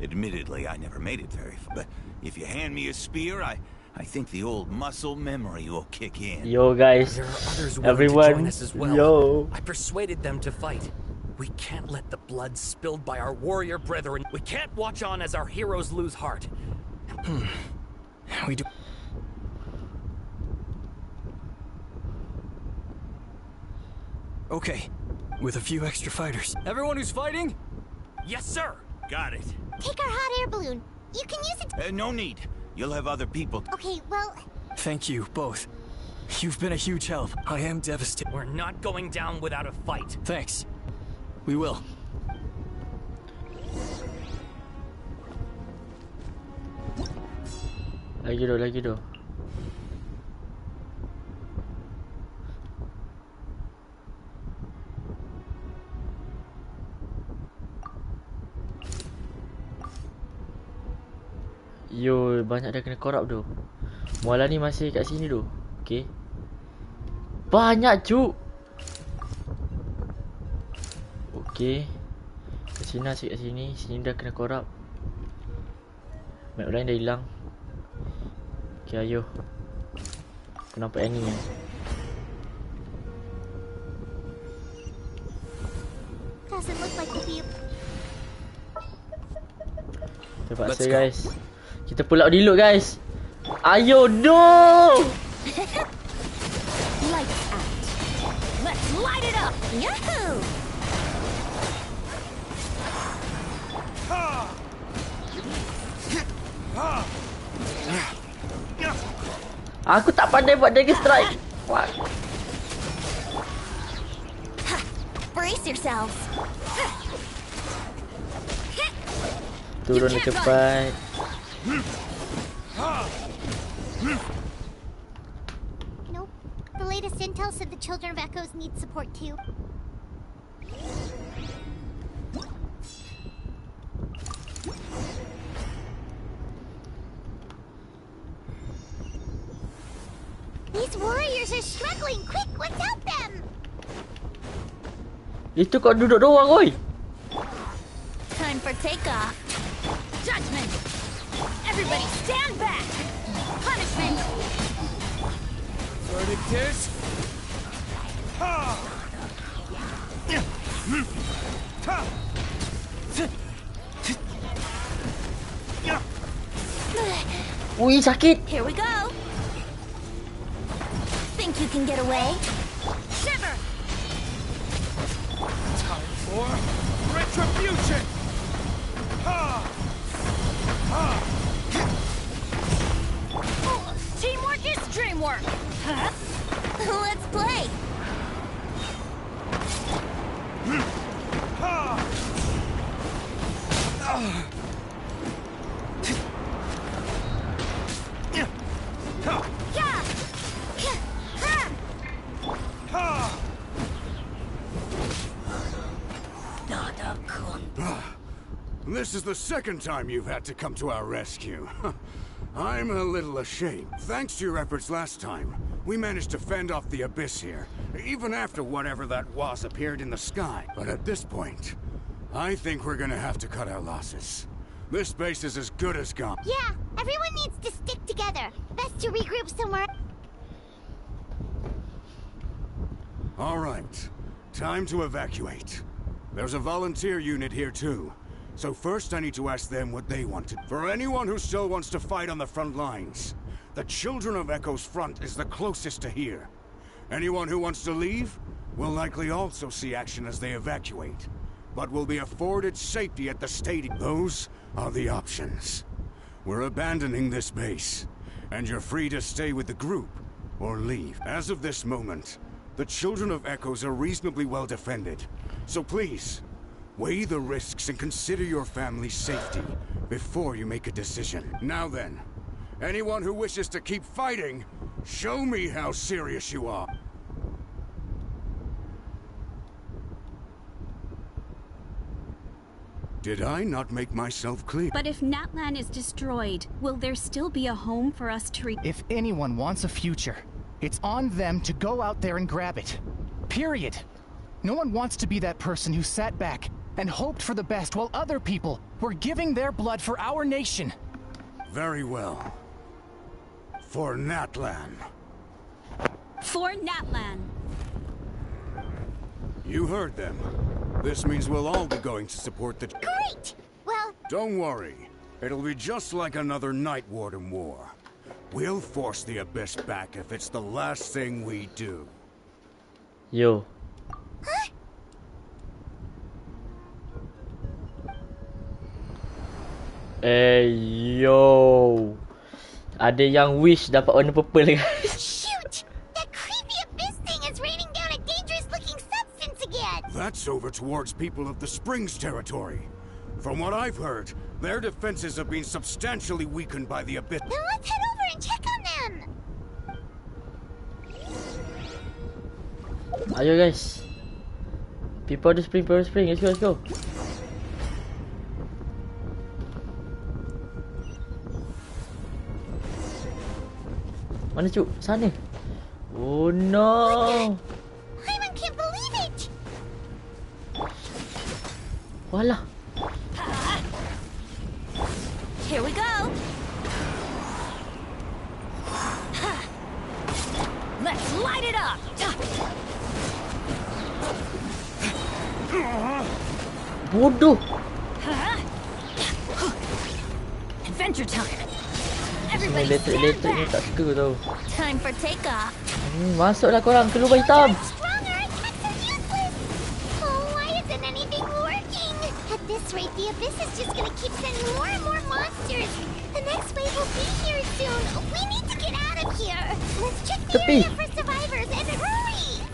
Admittedly, I never made it very far, but if you hand me a spear, I think the old muscle memory will kick in. Yo guys, There are others willing everyone, to join us as well. yo. I persuaded them to fight. We can't let the blood spilled by our warrior brethren. We can't watch on as our heroes lose heart. We do. Okay, with a few extra fighters. Everyone who's fighting? Yes, sir. Got it. Take our hot air balloon. You can use it. No need. You'll have other people. Okay, well. Thank you, both. You've been a huge help. I am devastated. We're not going down without a fight. Thanks. We will. Lagi tu. Yo, banyak dah kena korap tu. Muala ni masih kat sini tu. Okay. Banyak cuk. Okay. Kat sini asyik kat sini. Sini dah kena korap. Map lain dah hilang. Okay, ayo. Aku nampak Annie ni. Doesn't look like we'll be... Terpaksa guys. Kita pull out reload guys. Ayo, no! Lights out. Let's light it up. Yahoo! Aku tak pandai buat dagger strike. What? Brace yourselves. Turun cepat. Nope. The latest intel said the Children of Echoes need support too. These warriors are struggling. Quick, let's help them. Itu kau duduk doang, oi. Time for takeoff. Judgment. Everybody stand back. Punishment. Verdict is... Ui, sakit. Here we go. Think you can get away? Shiver. Time for retribution. Teamwork is dreamwork. Huh? Let's play. This is the second time you've had to come to our rescue. I'm a little ashamed. Thanks to your efforts last time, we managed to fend off the abyss here, even after whatever that was appeared in the sky. But at this point, I think we're gonna have to cut our losses. This base is as good as gone. Yeah, everyone needs to stick together. Best to regroup somewhere. All right, time to evacuate. There's a volunteer unit here too. So first I need to ask them what they wanted. For anyone who still wants to fight on the front lines, the Children of Echo's front is the closest to here. Anyone who wants to leave will likely also see action as they evacuate, but will be afforded safety at the stadium. Those are the options. We're abandoning this base, and you're free to stay with the group or leave. As of this moment, the Children of Echoes are reasonably well defended, so please, weigh the risks and consider your family's safety before you make a decision. Now then, anyone who wishes to keep fighting, show me how serious you are. Did I not make myself clear? But if Natlan is destroyed, will there still be a home for us to If anyone wants a future, it's on them to go out there and grab it. Period. No one wants to be that person who sat back and hoped for the best while other people were giving their blood for our nation. Very well. For Natlan. For Natlan. You heard them. This means we'll all be going to support the... Great! Well... Don't worry. It'll be just like another Night Warden war. We'll force the Abyss back if it's the last thing we do. Yo. Huh? Yo. Ada yang wish dapat warna purple guys. Shoot! That creepy abyss thing is raining down a dangerous looking substance again! That's advance over towards people of the Springs territory. From what I've heard, their defenses have been substantially weakened by the Abyss. Then let's head over and check on them! Ayo guys. People of the Spring, let's go, let's go. Mana cuk? Sana. Oh no. Hyman can't believe it! Walah. Here we go. Let's light it up. Bodoh. Adventure time. Semua elektrik ni tak suka tau. Time for takeoff. Masuklah korang ke lubang hitam. Oh, why isn't anything working? At this rate, the Abyss is just gonna keep sending more and more monsters. The next wave will be here soon. We need to get out of here. Let's check the area for survivors and hurry!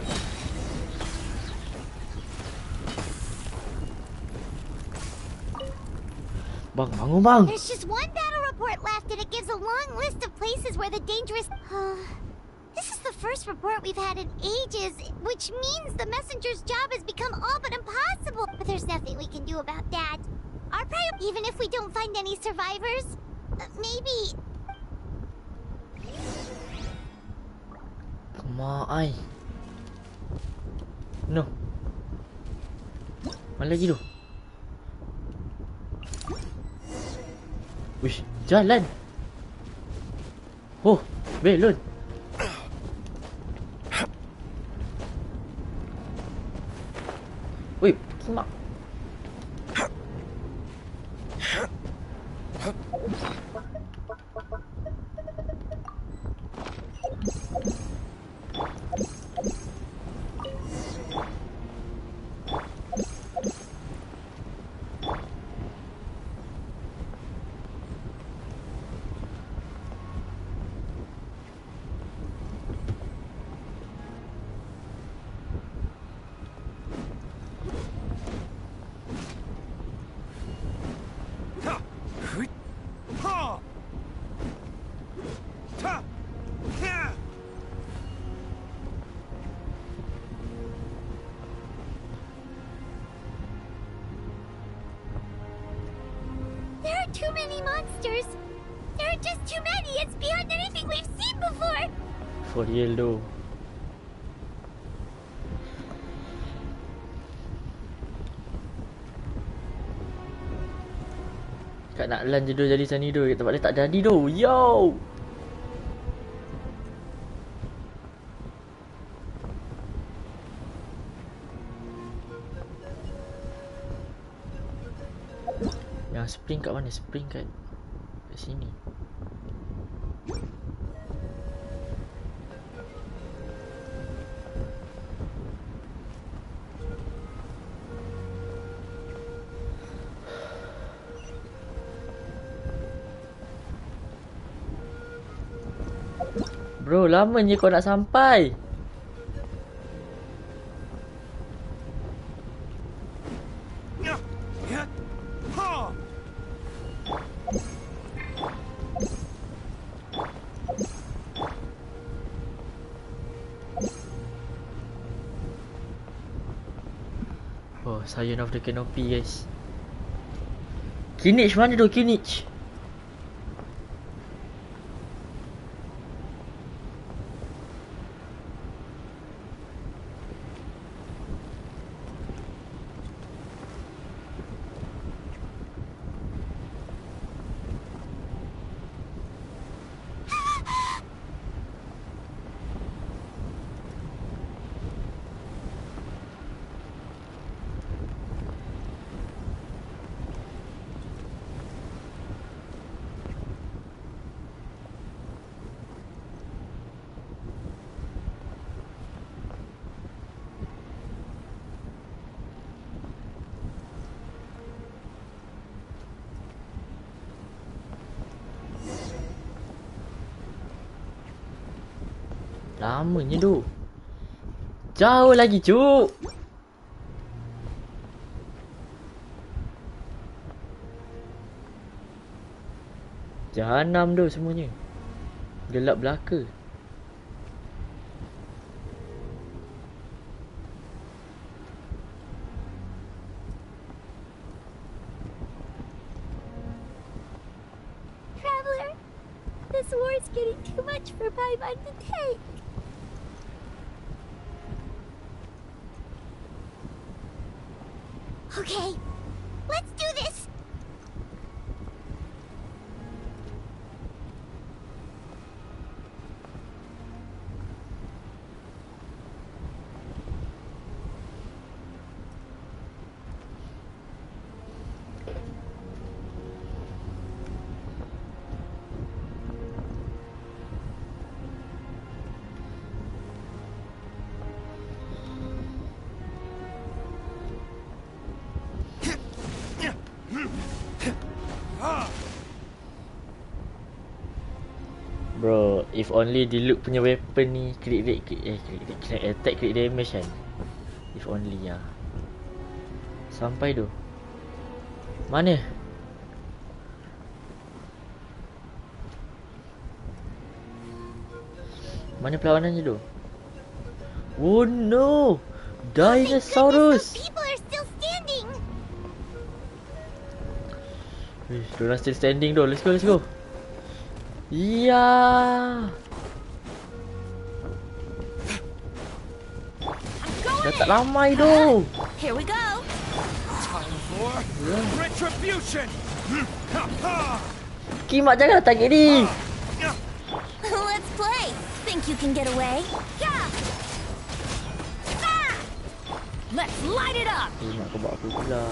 Bang, bangun bang. There's just one battle report left, and it gives a long list of places where the dangerous... This is the first report we've had in ages, which means the messenger's job has become all but impossible. But there's nothing we can do about that. Our priority, even if we don't find any survivors, maybe... Come on, No. Mana lagi tu? Wish, jalan. Oh, belon. Wait, semak. There are too many monsters. There are just too many. It's beyond anything we've seen before. For real though. Kat Natlan je jadi macam ni tu. Kat tempat dia tak jadi tu. Yo! Yang spring kat mana? Spring kat sini. Bro, lamanya kau nak sampai. Oh, Scion of the Canopy guys. Kinich mana tu Kinich? Lamanya tu. Jauh lagi cuk. Jahanam tu semuanya. Gelap belaka. Traveler, this war is getting too much for Paimon to take. Okay, let's do this! Bro, if only Diluc punya weapon ni crit rate, attack crit damage kan. If only ya. Sampai tu. Mana? Mana perlawanannya tu? Oh no! Dinosaurus! People are still standing! Diorang still standing tu. Let's go, let's go. Ya. Dah tak ramai tu. Here we go. Time for retribution. Kimak janganlah target ni. Let's play. Think you can get away? Yeah. Ah! Let's light it up. Kimak kau buat aku pula.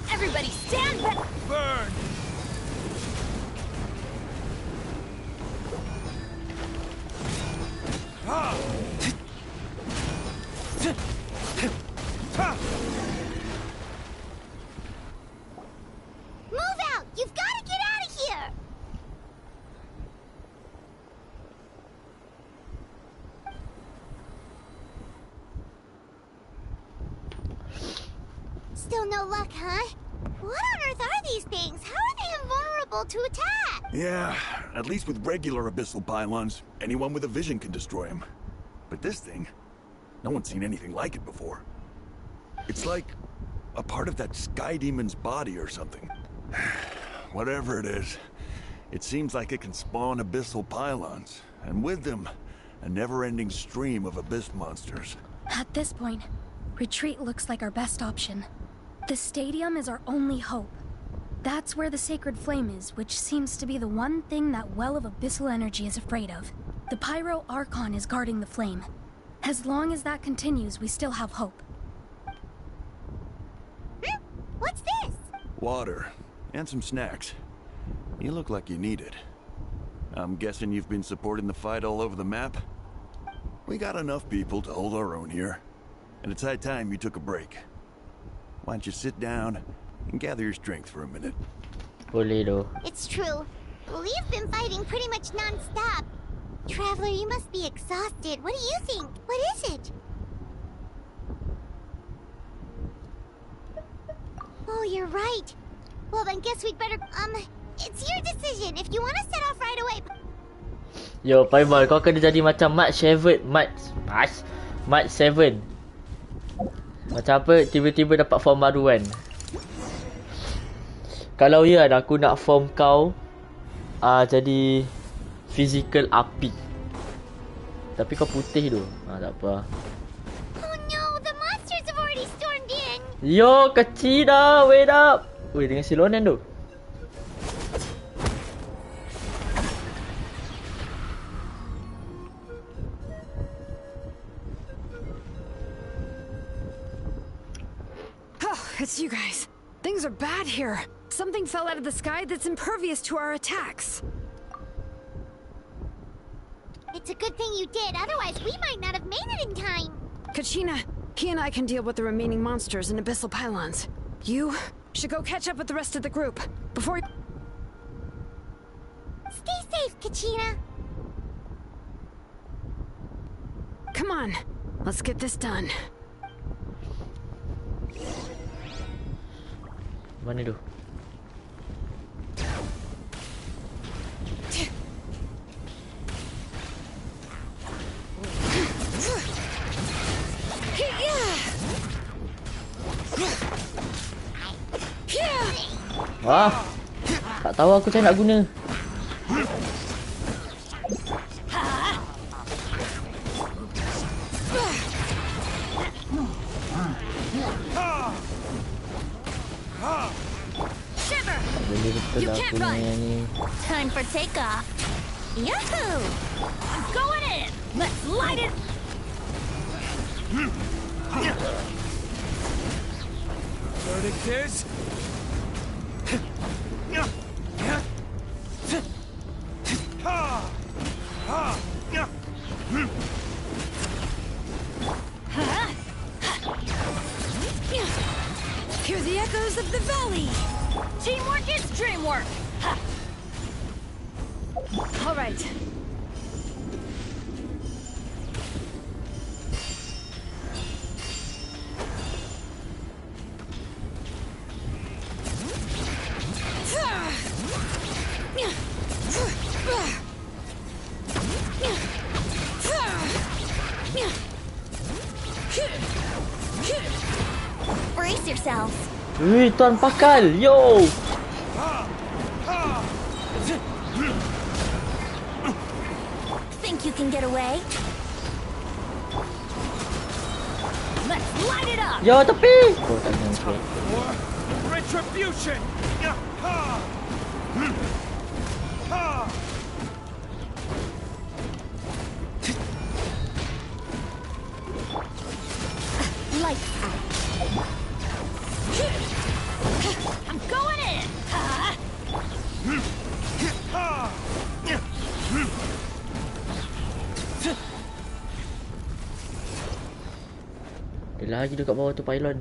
Everybody stand back. Burn. Move out! You've got to get out of here! Still no luck, huh? What on earth are these things? How are they invulnerable to attack? Yeah, at least with regular abyssal pylons, anyone with a vision can destroy them. But this thing, no one's seen anything like it before. It's like a part of that sky demon's body or something. Whatever it is, it seems like it can spawn abyssal pylons, and with them, a never-ending stream of abyss monsters. At this point, retreat looks like our best option. The stadium is our only hope. That's where the sacred flame is, which seems to be the one thing that well of abyssal energy is afraid of. The Pyro Archon is guarding the flame. As long as that continues, we still have hope. What's this? Water, and some snacks. You look like you need it. I'm guessing you've been supporting the fight all over the map? We got enough people to hold our own here, and it's high time you took a break. Why don't you sit down and gather your strength for a minute? Boleh tu. It's true. We've been fighting pretty much non-stop. Traveler, you must be exhausted. What do you think? What is it? Oh, you're right. Well, then guess we'd better... it's your decision. If you want to set off right away... Yo, Paimon, kau kena jadi macam Mat 7. Mat 7. Macam apa, tiba-tiba dapat form baru kan. Kalau ya, aku nak form kau jadi physical api. Tapi kau putih tu. Tak apa. Oh no, the monsters have already stormed in. Yo, kecil dah. Wait up. Weh, dengan silonan tu. It's you guys. Things are bad here. Something fell out of the sky that's impervious to our attacks. It's a good thing you did, otherwise we might not have made it in time. Kachina, he and I can deal with the remaining monsters and abyssal pylons. You should go catch up with the rest of the group before... Stay safe, Kachina. Come on, let's get this done. Mana tu? Wah, tak tahu aku macam nak guna. Boleh betul You lah can't aku run. ni. Time for takeoff. Yahoo! I'm going in. Let's light it. Verdict is... Hear the echoes of the valley. Teamwork is dreamwork. All right. Brace yourselves. Wih, tuan pakal. Yo. Think you can get away? Let's light it up. Yo, tepi. Oh, tak nyampe. Retribution! Lights out. I'm going in. Ada lagi dekat bawah tu pylon.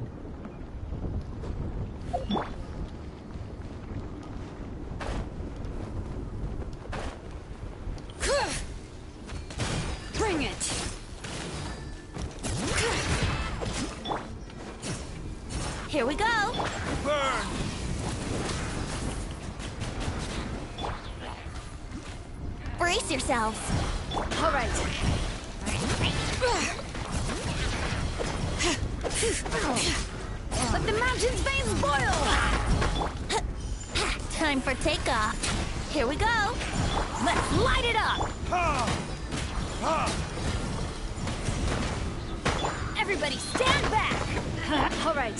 Bring it. Here we go. Burn! Brace yourselves. All right. Let the mountain's veins boil. Time for takeoff. Here we go. Let's light it up. Everybody stand back. All right.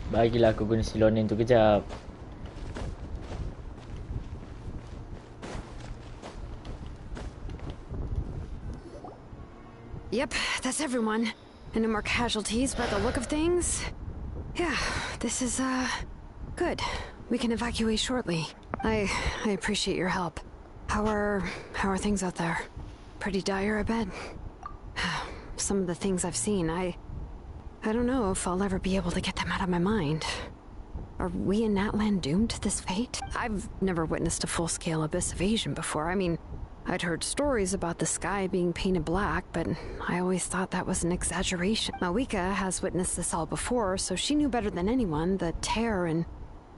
Bagilah aku guna silonin tu kejap. Yep, that's everyone. And no more casualties by the look of things. Yeah, this is, good. We can evacuate shortly. I appreciate your help. How are things out there? Pretty dire, I bet. Some of the things I've seen, I don't know if I'll ever be able to get them out of my mind. Are we in Natlan doomed to this fate? I've never witnessed a full-scale abyss invasion before. I mean, I'd heard stories about the sky being painted black, but I always thought that was an exaggeration. Malika has witnessed this all before, so she knew better than anyone the terror and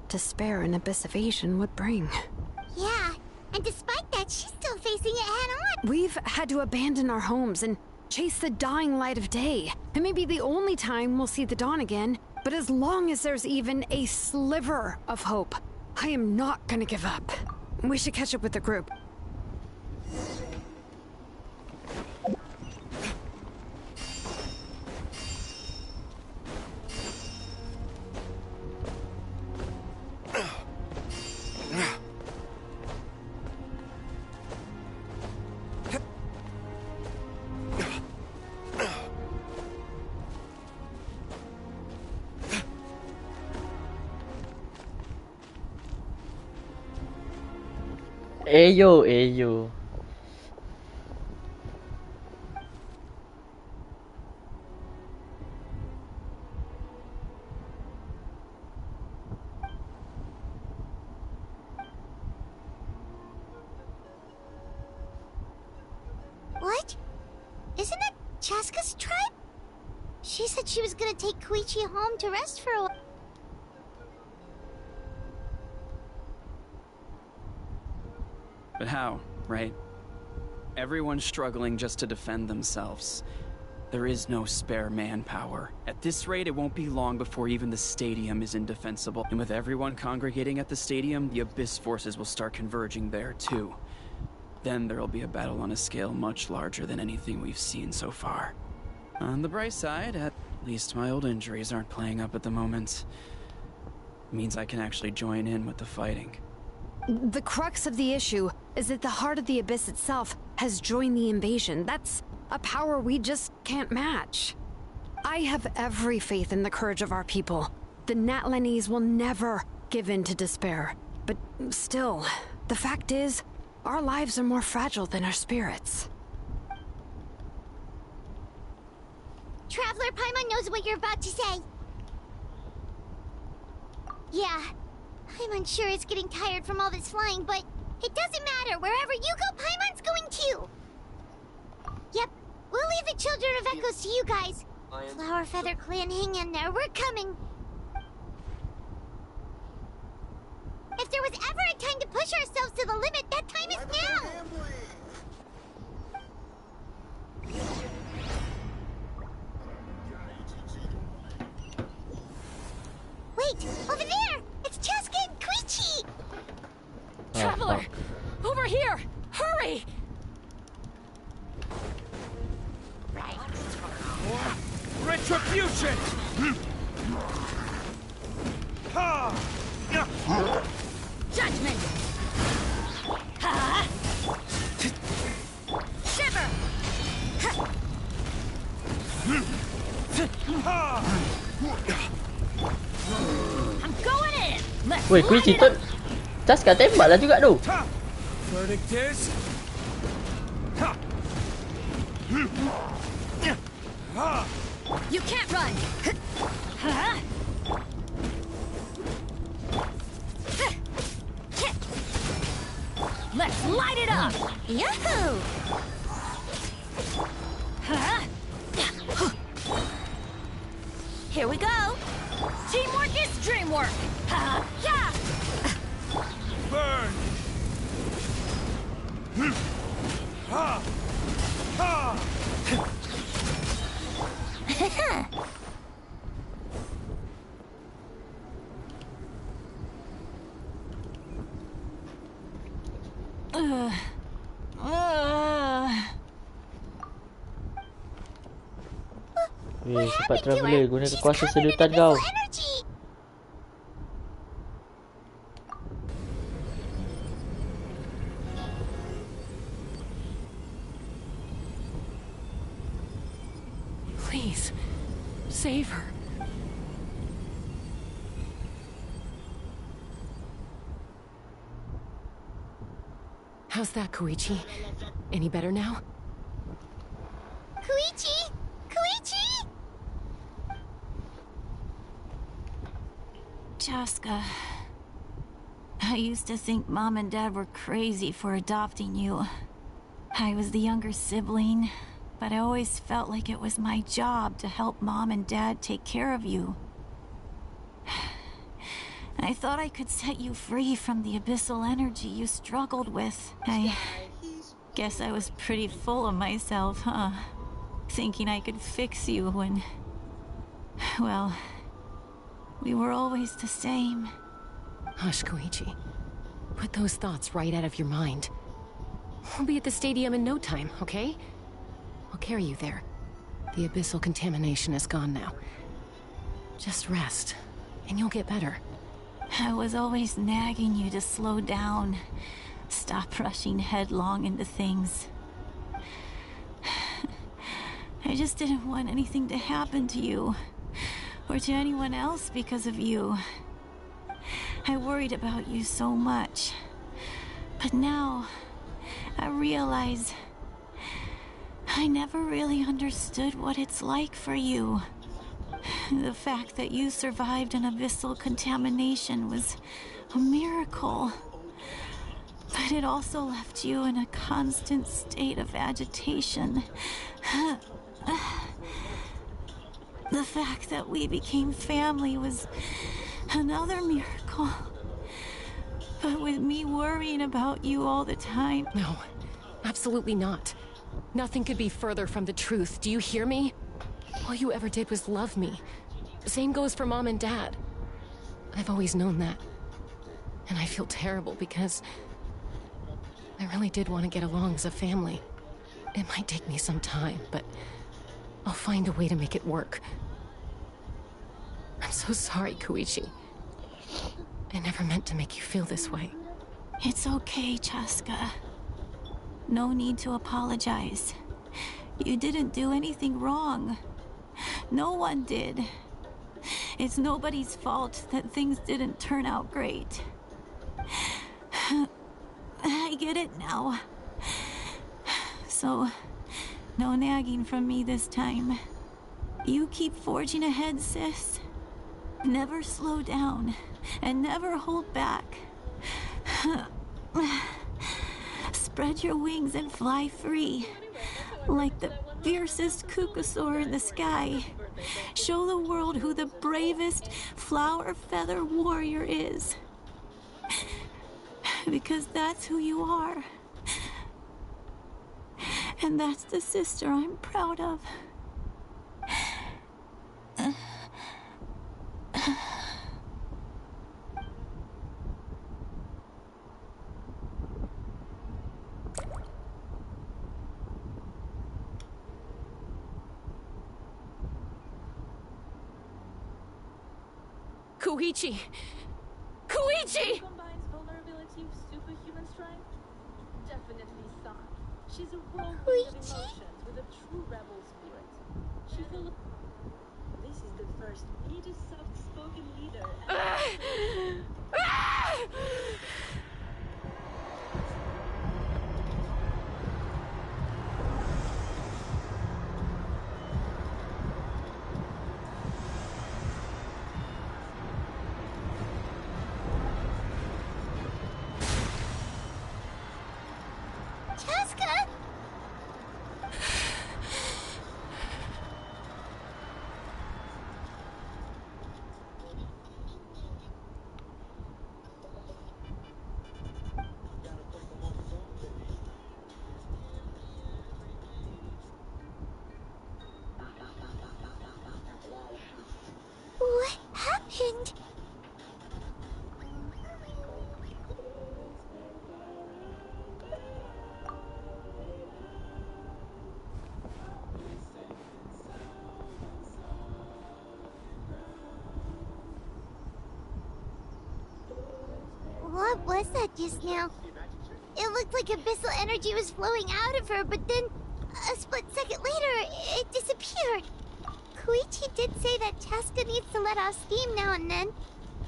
despair an abyss invasion would bring. Yeah, and despite that, she's still facing it head-on. We've had to abandon our homes and chase the dying light of day. It may be the only time we'll see the dawn again, but as long as there's even a sliver of hope, I am not gonna give up. We should catch up with the group. Ayo, ayo. Chaska's tribe? She said she was gonna take Koichi home to rest for a while. But how, right? Everyone's struggling just to defend themselves. There is no spare manpower. At this rate, it won't be long before even the stadium is indefensible. And with everyone congregating at the stadium, the Abyss forces will start converging there too. Then there'll be a battle on a scale much larger than anything we've seen so far. On the bright side, at least my old injuries aren't playing up at the moment. It means I can actually join in with the fighting. The crux of the issue is that the heart of the Abyss itself has joined the invasion. That's a power we just can't match. I have every faith in the courage of our people. The Natlanese will never give in to despair. But still, the fact is, our lives are more fragile than our spirits. Traveler Paimon knows what you're about to say. Yeah, I'm unsure it's getting tired from all this flying, but it doesn't matter. Wherever you go, Paimon's going too. Yep, we'll leave the Children of Echoes to you guys. Flower Feather Clan, hang in there. We're coming. If there was ever a time to push ourselves to the limit, that time is now. Wait, over there! It's Chaska and Koichi! Traveler! Over here! Hurry! Retribution! Judgment! Ha! Shiver! I'm going in! Let's Weh, Koichi tu Chaska tembak lah juga tu. Verdict is... You can't run! Let's light it up! Yahoo! Here we go! Teamwork is dreamwork! Yeah! Burn! Ha! Ha! Weh, cepat traveler, guna kekuasaan sedutan kau. Please, save her. How's that, Koichi? Any better now? Koichi! Koichi! Chaska, I used to think Mom and Dad were crazy for adopting you. I was the younger sibling, but I always felt like it was my job to help Mom and Dad take care of you. I thought I could set you free from the abyssal energy you struggled with. I guess I was pretty full of myself, huh? Thinking I could fix you when... well, we were always the same. Hush, Koichi. Put those thoughts right out of your mind. We'll be at the stadium in no time, okay? I'll carry you there. The abyssal contamination is gone now. Just rest, and you'll get better. I was always nagging you to slow down. Stop rushing headlong into things. I just didn't want anything to happen to you. Or to anyone else because of you. I worried about you so much. But now, I realize... I never really understood what it's like for you. The fact that you survived an abyssal contamination was a miracle. But it also left you in a constant state of agitation. The fact that we became family was another miracle. But with me worrying about you all the time... No, absolutely not. Nothing could be further from the truth. Do you hear me? All you ever did was love me. Same goes for Mom and Dad. I've always known that. And I feel terrible because I really did want to get along as a family. It might take me some time, but I'll find a way to make it work. I'm so sorry, Koichi. I never meant to make you feel this way. It's okay, Chaska. No need to apologize. You didn't do anything wrong. No one did. It's nobody's fault that things didn't turn out great. I get it now. So, no nagging from me this time. You keep forging ahead, sis. Never slow down, and never hold back. Spread your wings and fly free, like the fiercest kukusaur in the sky. Show the world who the bravest flower feather warrior is. Because that's who you are. And that's the sister I'm proud of. Koichi! Koichi! Combines vulnerability with superhuman strength? Definitely San. She's a whirlwind of emotions with a true rebel spirit. She's the... This is the first needed soft-spoken leader. What happened? What was that just now? It looked like abyssal energy was flowing out of her, but then a split second later, it disappeared. Koichi did say that Chaska needs to let off steam now and then,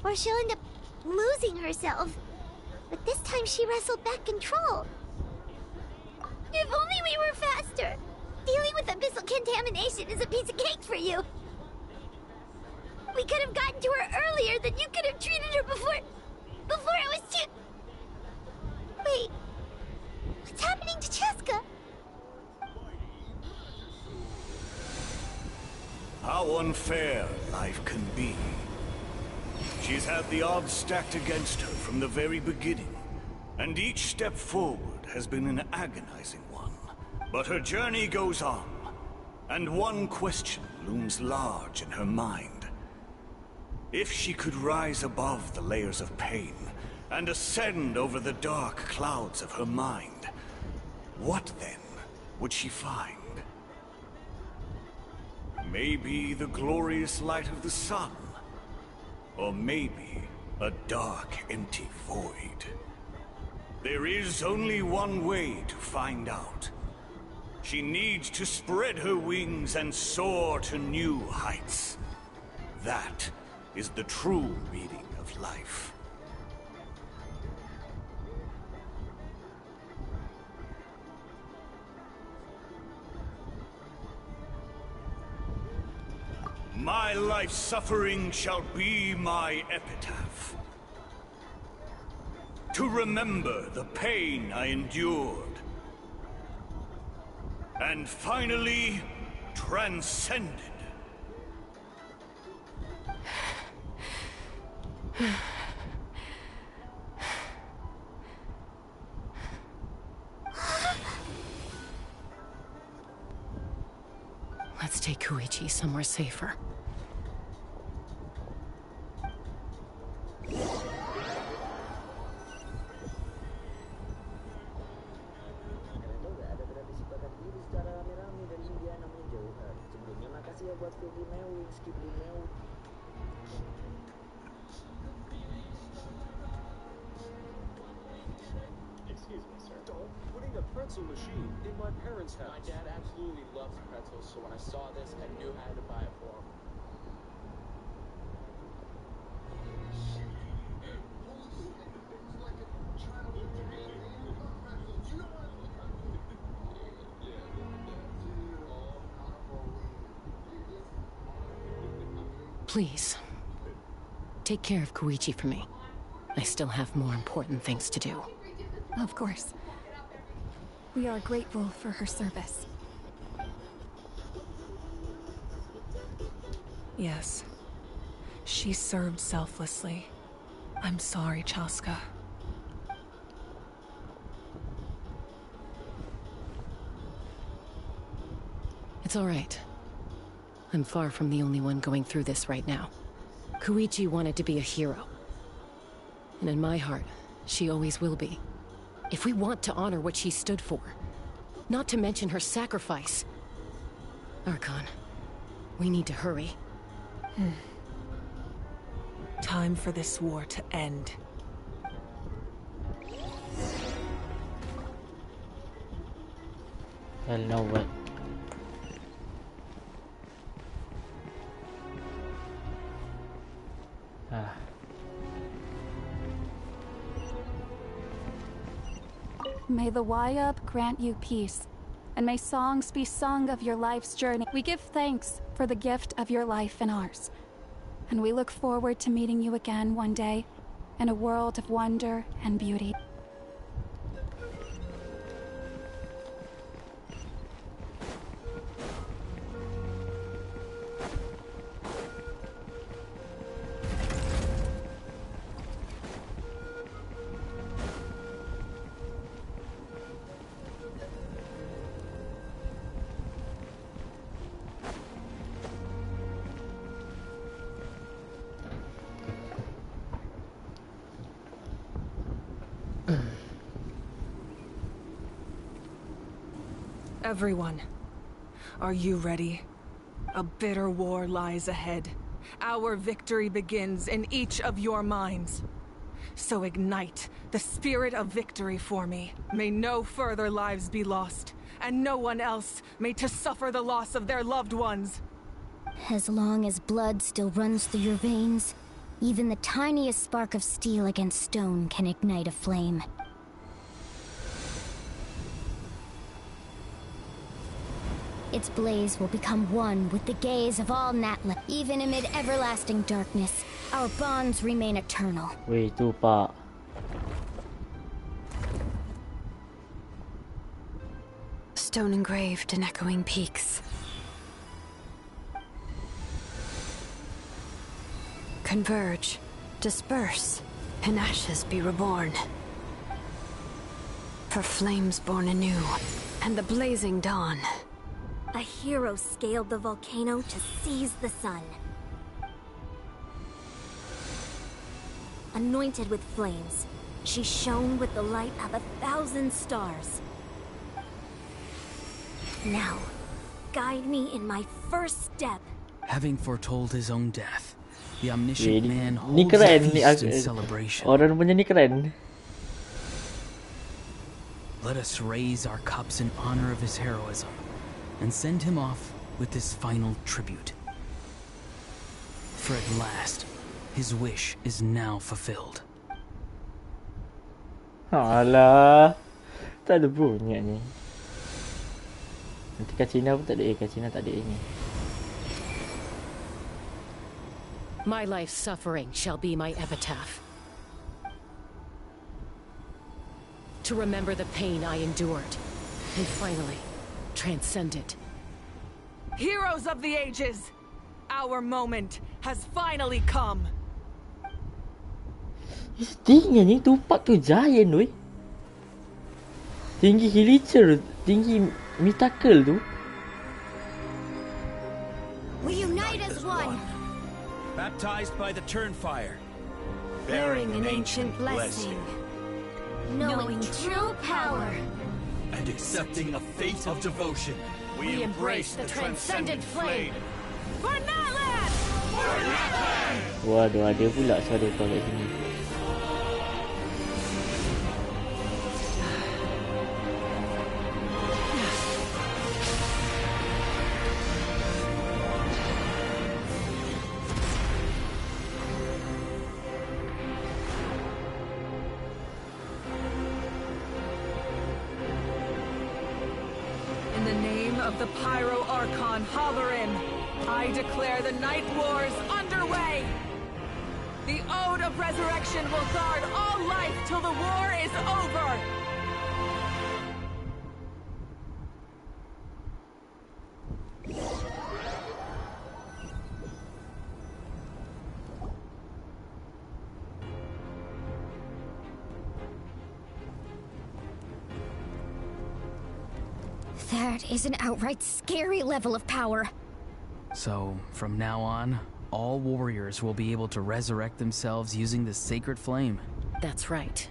or she'll end up losing herself. But this time she wrestled back control. If only we were faster! Dealing with abyssal contamination is a piece of cake for you. We could have gotten to her earlier, then you could have treated her before it was too... Wait, what's happening to Chaska? How unfair life can be. She's had the odds stacked against her from the very beginning, and each step forward has been an agonizing one. But her journey goes on, and one question looms large in her mind. If she could rise above the layers of pain and ascend over the dark clouds of her mind, what then would she find? Maybe the glorious light of the sun, or maybe a dark, empty void. There is only one way to find out. She needs to spread her wings and soar to new heights. That is the true meaning of life. My life's suffering shall be my epitaph. To remember the pain I endured. And finally, transcended. Let's take Koichi somewhere safer. Excuse me, sir. Putting a pretzel machine in my parents' house. My dad absolutely loves pretzels, so when I saw this, I knew I had to buy it for him. Please, take care of Koichi for me. I still have more important things to do. Of course. We are grateful for her service. Yes. She served selflessly. I'm sorry, Chaska. It's all right. I'm far from the only one going through this right now. Koichi wanted to be a hero. And in my heart, she always will be. If we want to honor what she stood for, not to mention her sacrifice. Archon, we need to hurry. Time for this war to end. Hell no, what? May the Wayub grant you peace, and may songs be sung of your life's journey. We give thanks for the gift of your life and ours, and we look forward to meeting you again one day in a world of wonder and beauty. Everyone, are you ready? A bitter war lies ahead. Our victory begins in each of your minds. So ignite the spirit of victory for me. May no further lives be lost, and no one else may to suffer the loss of their loved ones. As long as blood still runs through your veins, even the tiniest spark of steel against stone can ignite a flame. Its blaze will become one with the gaze of all Natlan. Even amid everlasting darkness, our bonds remain eternal. Weh, tu Pak. Stone engraved in echoing peaks. Converge, disperse, in ashes be reborn. For flames born anew, and the blazing dawn. A hero scaled the volcano to seize the sun. Anointed with flames, she shone with the light of 1,000 stars. Now, guide me in my first step. Having foretold his own death, the omniscient man Ni holds a keren ni feast in celebration. Orang punya ni keren. Let us raise our cups in honor of his heroism and send him off with this final tribute. For at last, his wish is now fulfilled. Alah, tak ada bunyi ni. Nanti kat Cina pun tak ada. Kat Cina tak ada ini. My life's suffering shall be my epitaph. To remember the pain I endured, and finally, transcend it. Heroes of the ages! Our moment has finally come! Tinggi ni tupak tu giant weh. Tinggi Hilicher, tinggi Mitacle tu. We unite as one. Baptized by the Turnfire, Bearing an ancient blessing. Knowing true power. and accepting a fate of devotion. We embrace the transcendent flame. For Natlan! Waduh, ada pula suara kau kat sini. In the name of the Pyro Archon Halloran, I declare the Night Wars underway! The Ode of Resurrection will guard all life till the war is over! That is an outright scary level of power. So, from now on, all warriors will be able to resurrect themselves using the sacred flame. That's right.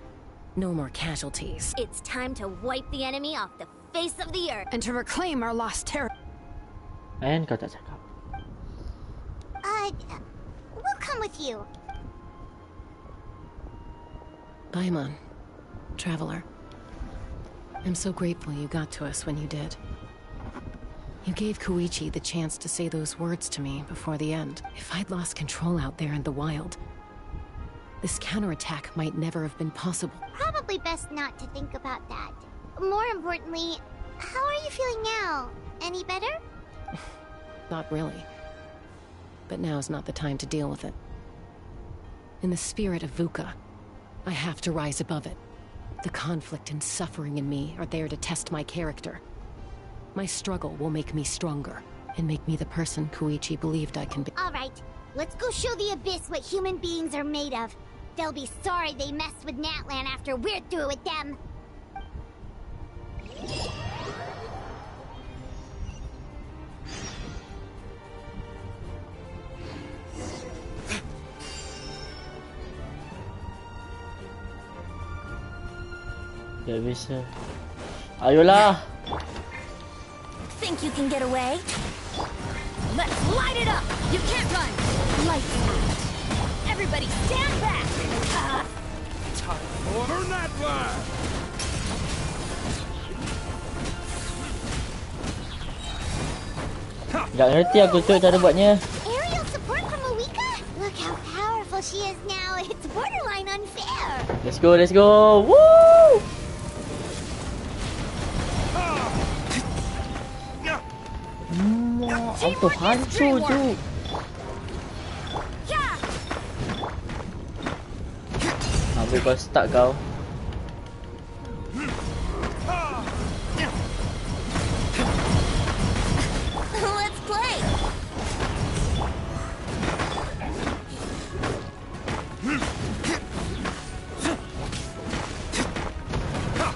No more casualties. It's time to wipe the enemy off the face of the earth. And to reclaim our lost territory. And kau tak cakap. We'll come with you. Paimon, traveler. I'm so grateful you got to us when you did. You gave Koichi the chance to say those words to me before the end. If I'd lost control out there in the wild, this counterattack might never have been possible. Probably best not to think about that. More importantly, how are you feeling now? Any better? Not really. But now's not the time to deal with it. In the spirit of VUCA, I have to rise above it. The conflict and suffering in me are there to test my character. My struggle will make me stronger, and make me the person Koichi believed I can be. Alright, let's go show the Abyss what human beings are made of. They'll be sorry they messed with Natlan after we're through with them. Tak bisa. Ayolah. Think you can get away? Let's light it up! You can't run! Lights out. Everybody stand back! Time for Natlan! Tak ngerti aku tu cara buatnya. Aerial support from Awika? Look how powerful she is now. It's borderline unfair. Let's go, let's go. Woo! Auto hancur tu. Ambil kau stuck kau. Let's play.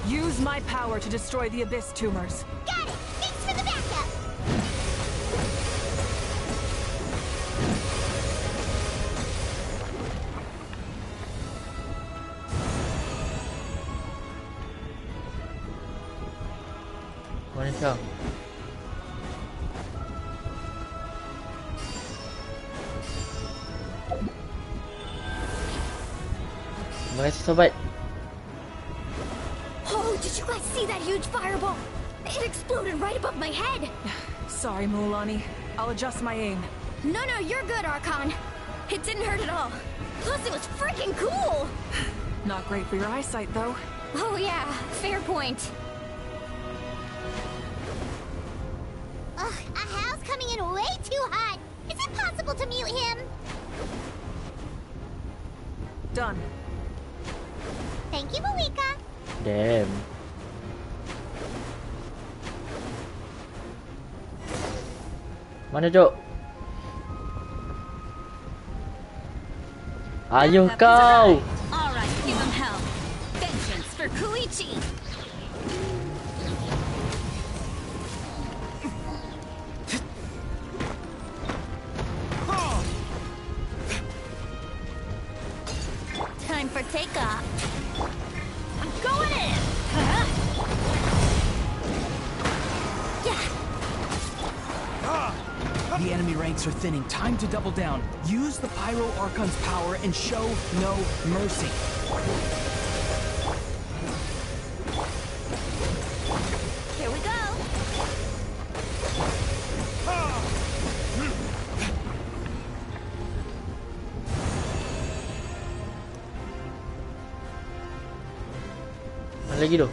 Use my power to destroy the Abyss tumors. Got it. Thanks for the backup. Mana kau? Terima kasih sobat. Oh, did you guys see that huge fireball? It exploded right above my head. Sorry, Mulan. I'll adjust my aim. No, you're good, Archon. It didn't hurt at all. Plus, it was freaking cool. Not great for your eyesight, though. Oh yeah, fair point. Ugh, Ahal's coming in way too hot. Is it possible to mute him? Done. Thank you, Malika. Damn. Mana Jok? Ayo kau. All right, Squeegee! Time for takeoff. I'm going in! The enemy ranks are thinning. Time to double down. Use the Pyro Archon's power and show no mercy. Here we go! Mana lagi tu?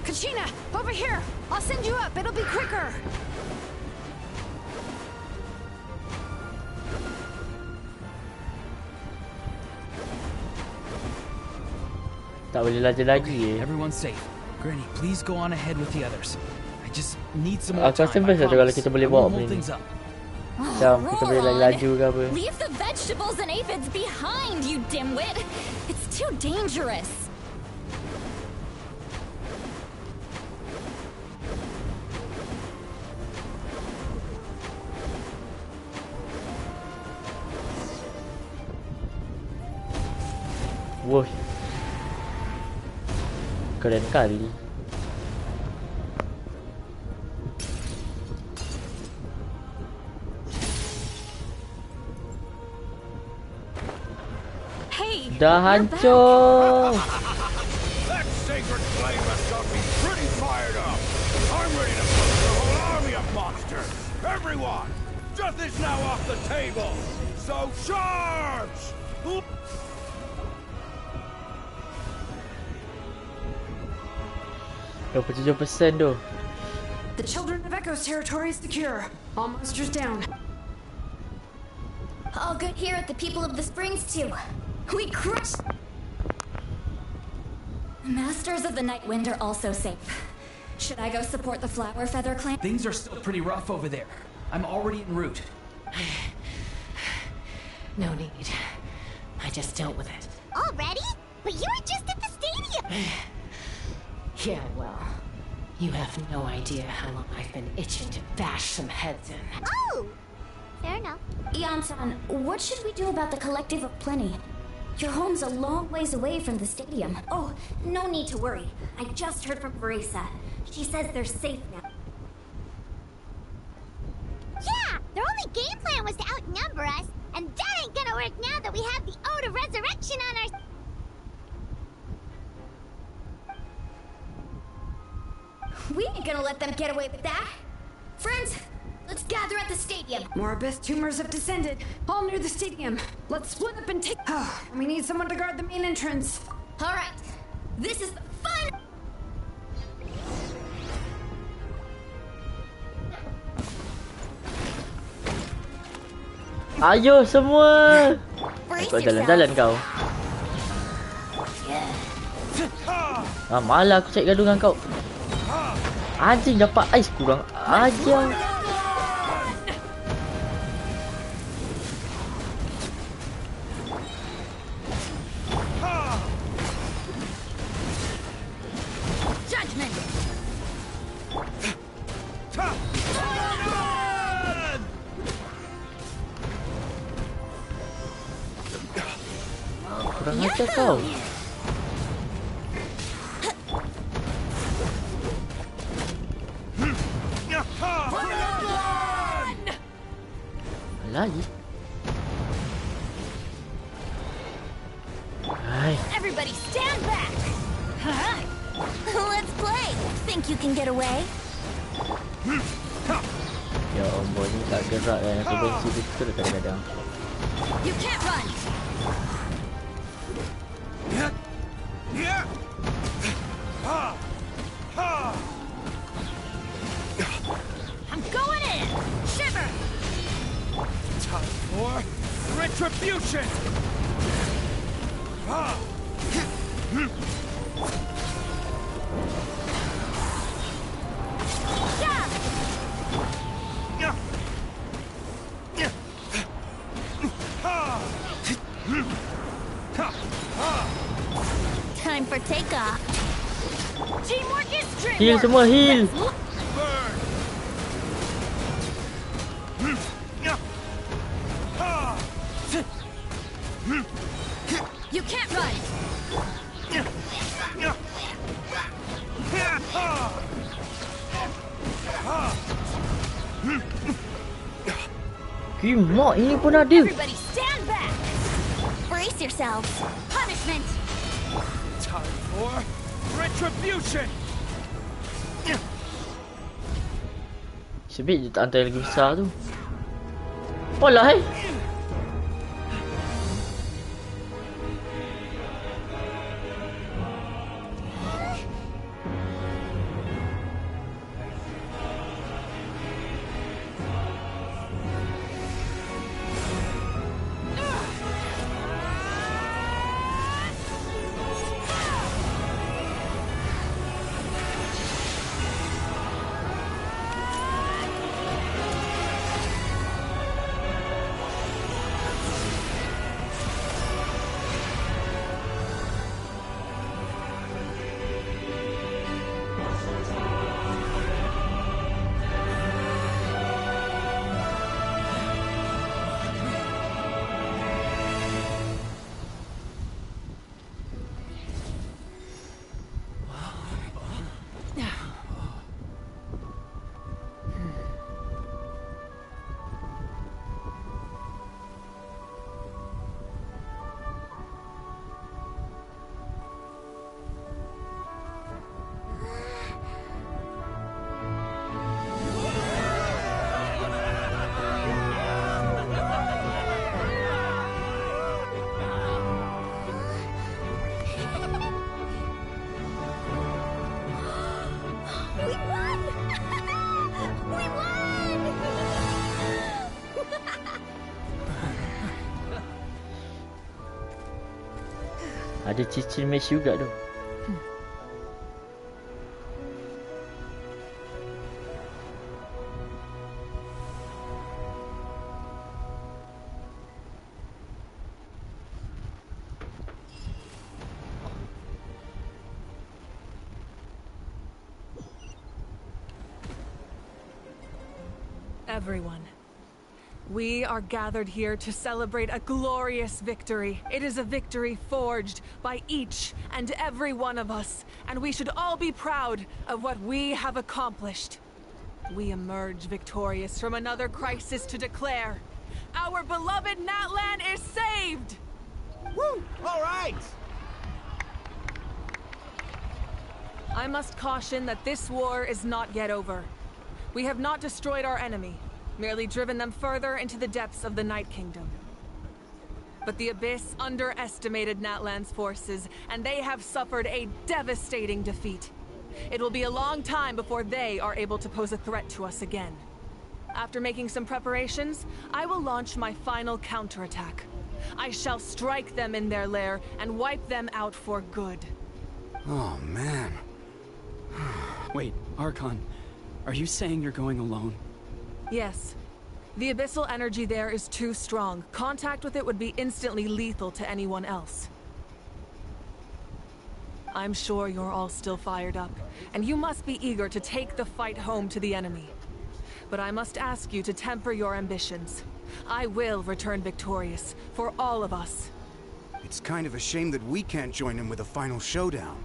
Kachina, over here! I'll send you up, it'll be quicker! Tak boleh laju lagi Everyone's safe. Granny, please go on ahead with the others. I just need some more Aku time. rasa best lah kalau kita boleh bawa benda ni. Macam kita boleh laju ke apa. Leave the vegetables and aphids behind, you dimwit! It's too dangerous! Wuh. Keren kali. Hey, dah hancur. That sacred flame must got me pretty fired up. I'm ready to put the whole army of monsters. Everyone, death is now off the table. So charge! 27% tu. The Children of Echo's territory is secure. All monsters down. All good here at the People of the Springs, too. We crushed... Masters of the Night Wind are also safe. Should I go support the Flower Feather clan? Things are still pretty rough over there. I'm already en route. No need. I just dealt with it. Already? But you were just at the stadium! Yeah, well, you have no idea how long I've been itching to bash some heads in. Oh! Fair enough. Ian-san, what should we do about the Collective of Plenty? Your home's a long ways away from the stadium. Oh, no need to worry. I just heard from Marisa. She says they're safe now. Yeah! Their only game plan was to outnumber us, and that ain't gonna work now that we have the Ode of Resurrection on our... We ain't gonna let them get away with that. Friends, let's gather at the stadium. More abyss tumors have descended, all near the stadium. Let's split up and take... we need someone to guard the main entrance. All right, this is the final... Ayo semua. Kau jalan-jalan kau. Malah aku cari gaduh dengan kau. Anjing dapat ais kurang ajar. Judgment! Kurang ajar kau. Lagi. Hai. Everybody stand back! Let's play! Think you can get away? Ya Allah, ni tak gerak kan. Aku benci betul kadang-kadang. You can't run! I'm going in! Shiver! Time for retribution! time for takeoff. Teamwork is dreamwork. Heal semua, heal. You can't run. Kimak ini pun ada. Everybody stand back. Brace yourselves. Punishment. Time for retribution. Sebab dia tak hantar lagi besar tu. Walah ada cicil match juga tu. Everyone, we are gathered here to celebrate a glorious victory. It is a victory forged by each and every one of us, and we should all be proud of what we have accomplished. We emerge victorious from another crisis to declare, our beloved Natlan is saved! Woo! All right! I must caution that this war is not yet over. We have not destroyed our enemy, merely driven them further into the depths of the Night Kingdom. But the Abyss underestimated Natlan's forces, and they have suffered a devastating defeat. It will be a long time before they are able to pose a threat to us again. After making some preparations, I will launch my final counterattack. I shall strike them in their lair and wipe them out for good. Oh, man. Wait, Archon, are you saying you're going alone? Yes. The abyssal energy there is too strong. Contact with it would be instantly lethal to anyone else. I'm sure you're all still fired up, and you must be eager to take the fight home to the enemy. But I must ask you to temper your ambitions. I will return victorious, for all of us. It's kind of a shame that we can't join in with a final showdown.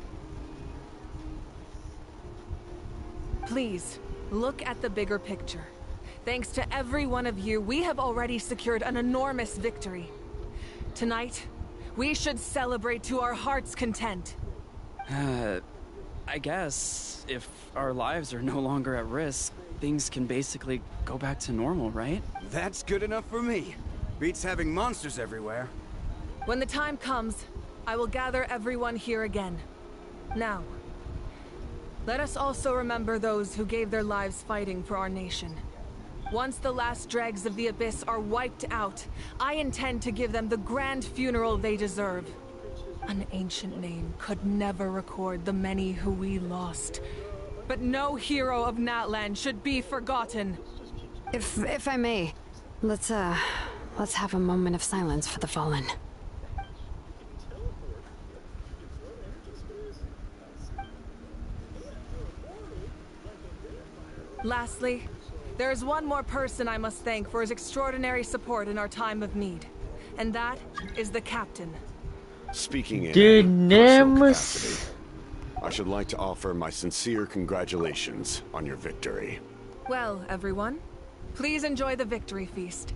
Please, look at the bigger picture. Thanks to every one of you, we have already secured an enormous victory. Tonight, we should celebrate to our heart's content. I guess if our lives are no longer at risk, things can basically go back to normal, right? That's good enough for me. Beats having monsters everywhere. When the time comes, I will gather everyone here again. Now, let us also remember those who gave their lives fighting for our nation. Once the last dregs of the Abyss are wiped out, I intend to give them the grand funeral they deserve. An ancient name could never record the many who we lost. But no hero of Natlan should be forgotten. If I may, let's have a moment of silence for the fallen. Lastly, there is one more person I must thank for his extraordinary support in our time of need, and that is the captain. Speaking in a personal Dynamis. capacity, I should like to offer my sincere congratulations on your victory. Well, everyone, please enjoy the victory feast.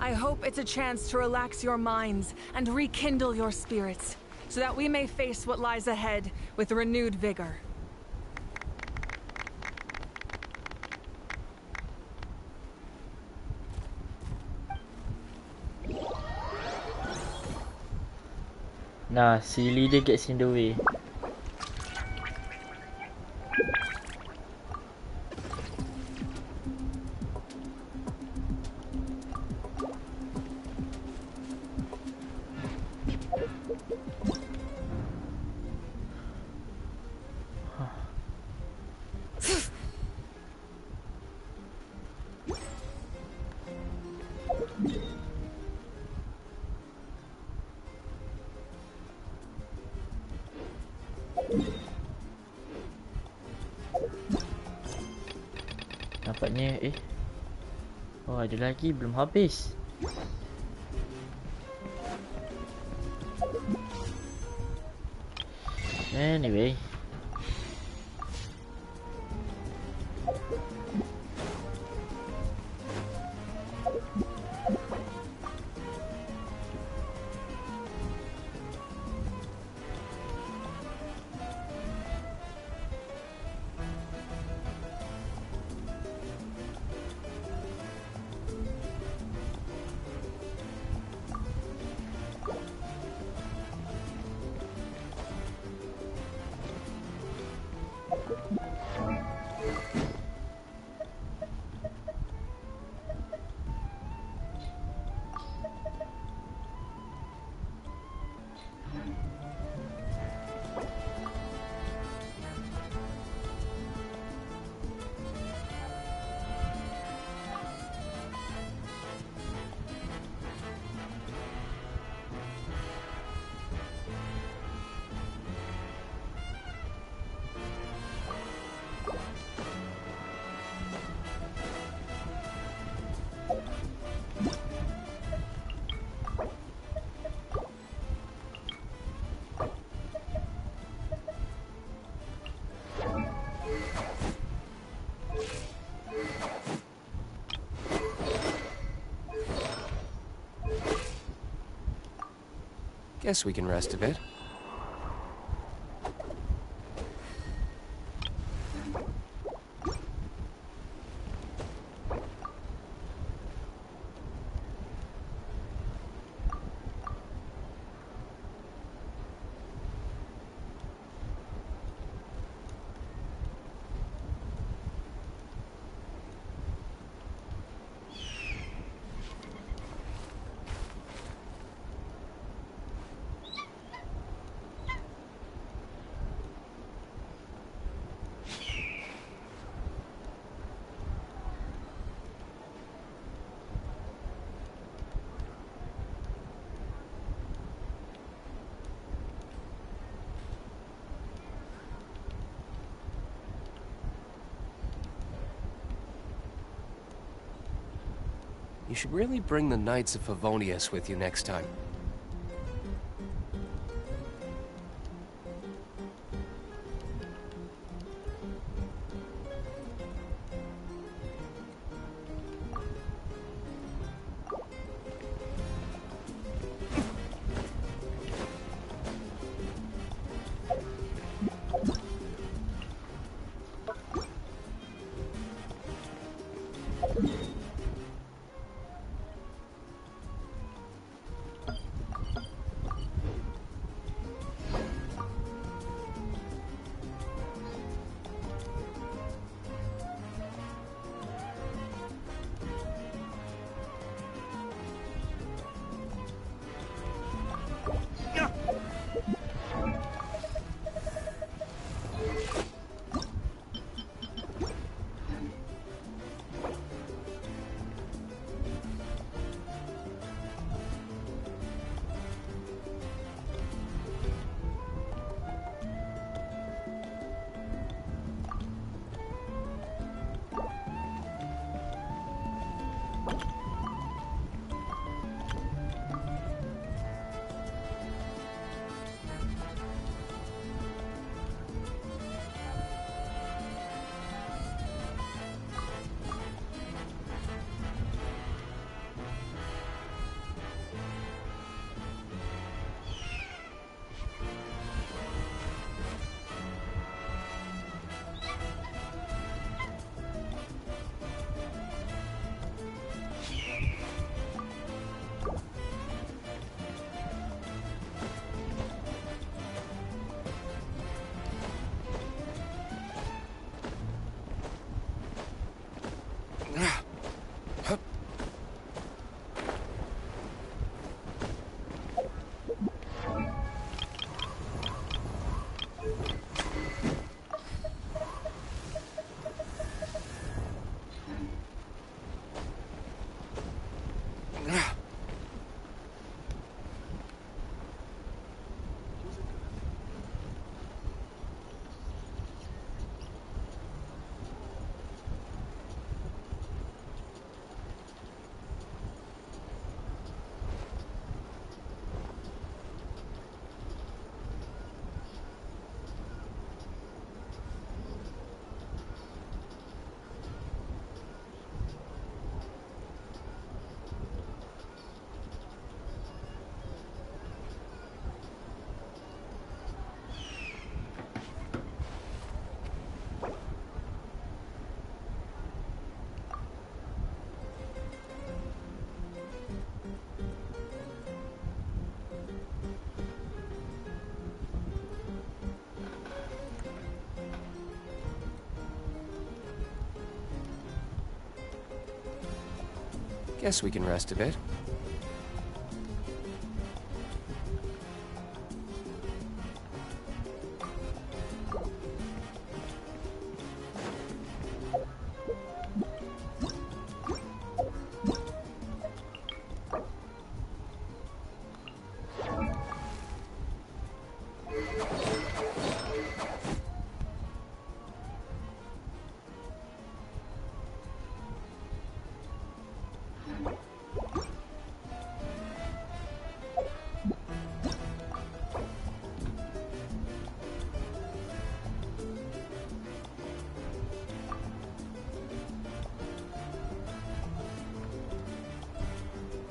I hope it's a chance to relax your minds and rekindle your spirits, so that we may face what lies ahead with renewed vigor. Nah, si leader gets in the way. Nampaknya oh, ada lagi belum habis. Anyway, Guess we can rest a bit. You should really bring the Knights of Favonius with you next time. Guess we can rest a bit.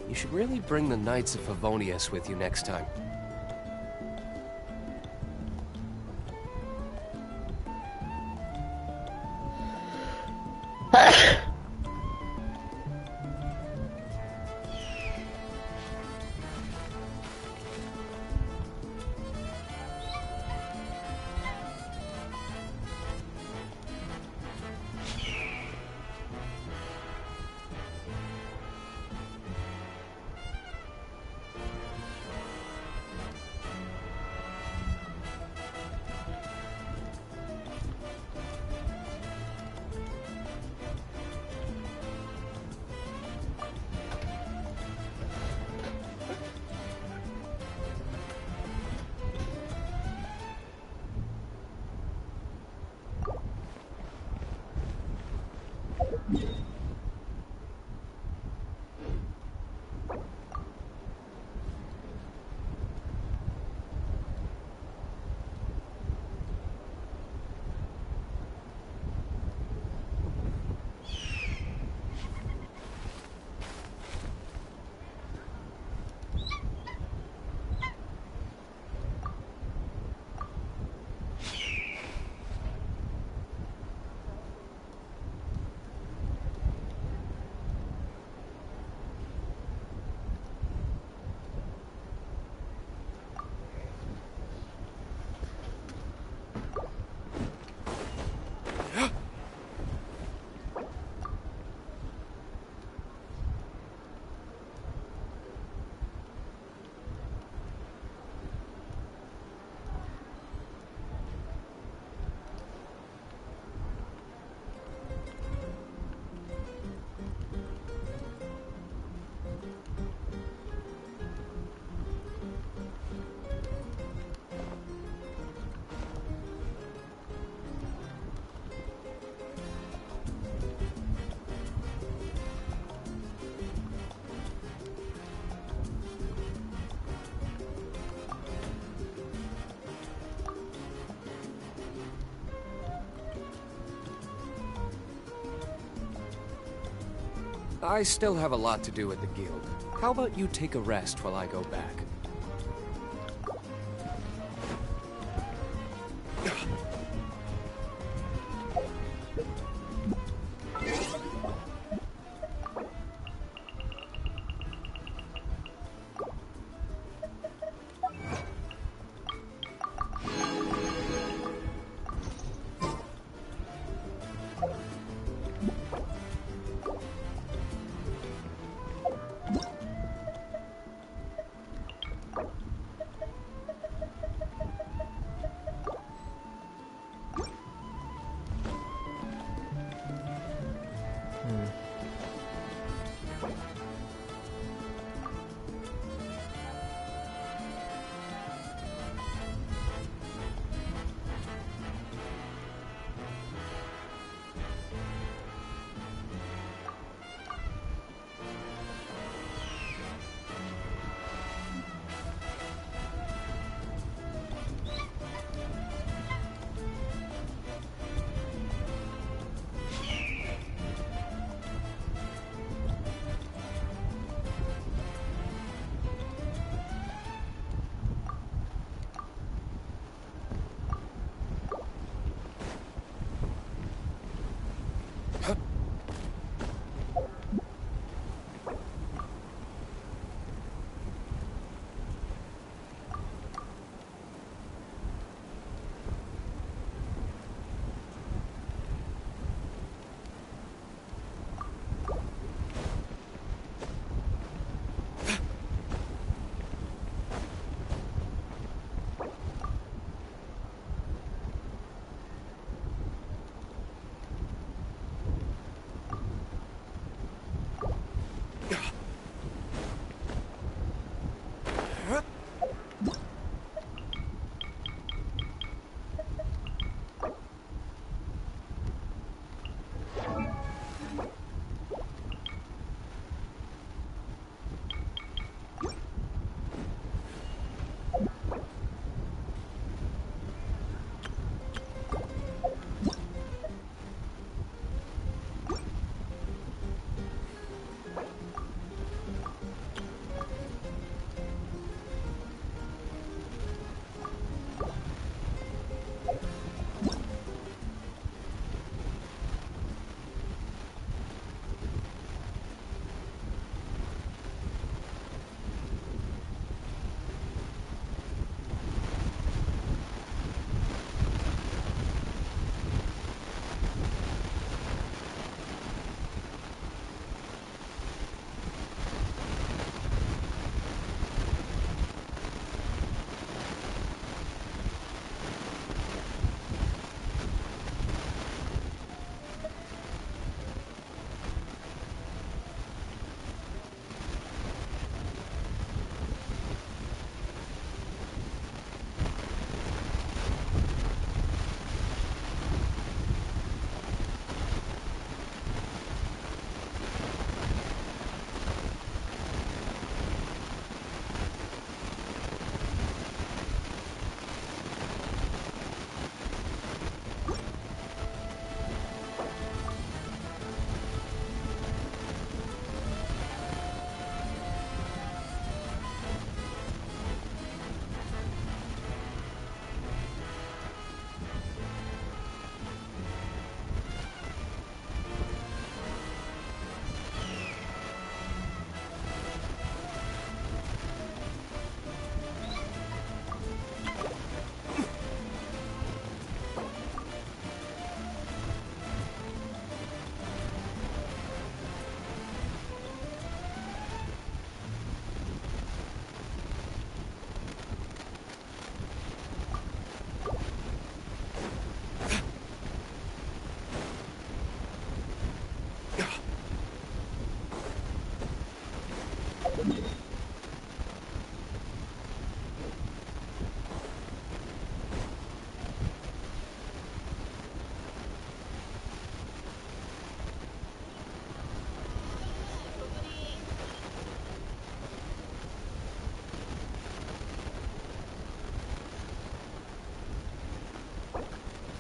You should really bring the Knights of Favonius with you next time. I still have a lot to do at the guild. How about you take a rest while I go back?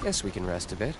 Guess we can rest a bit.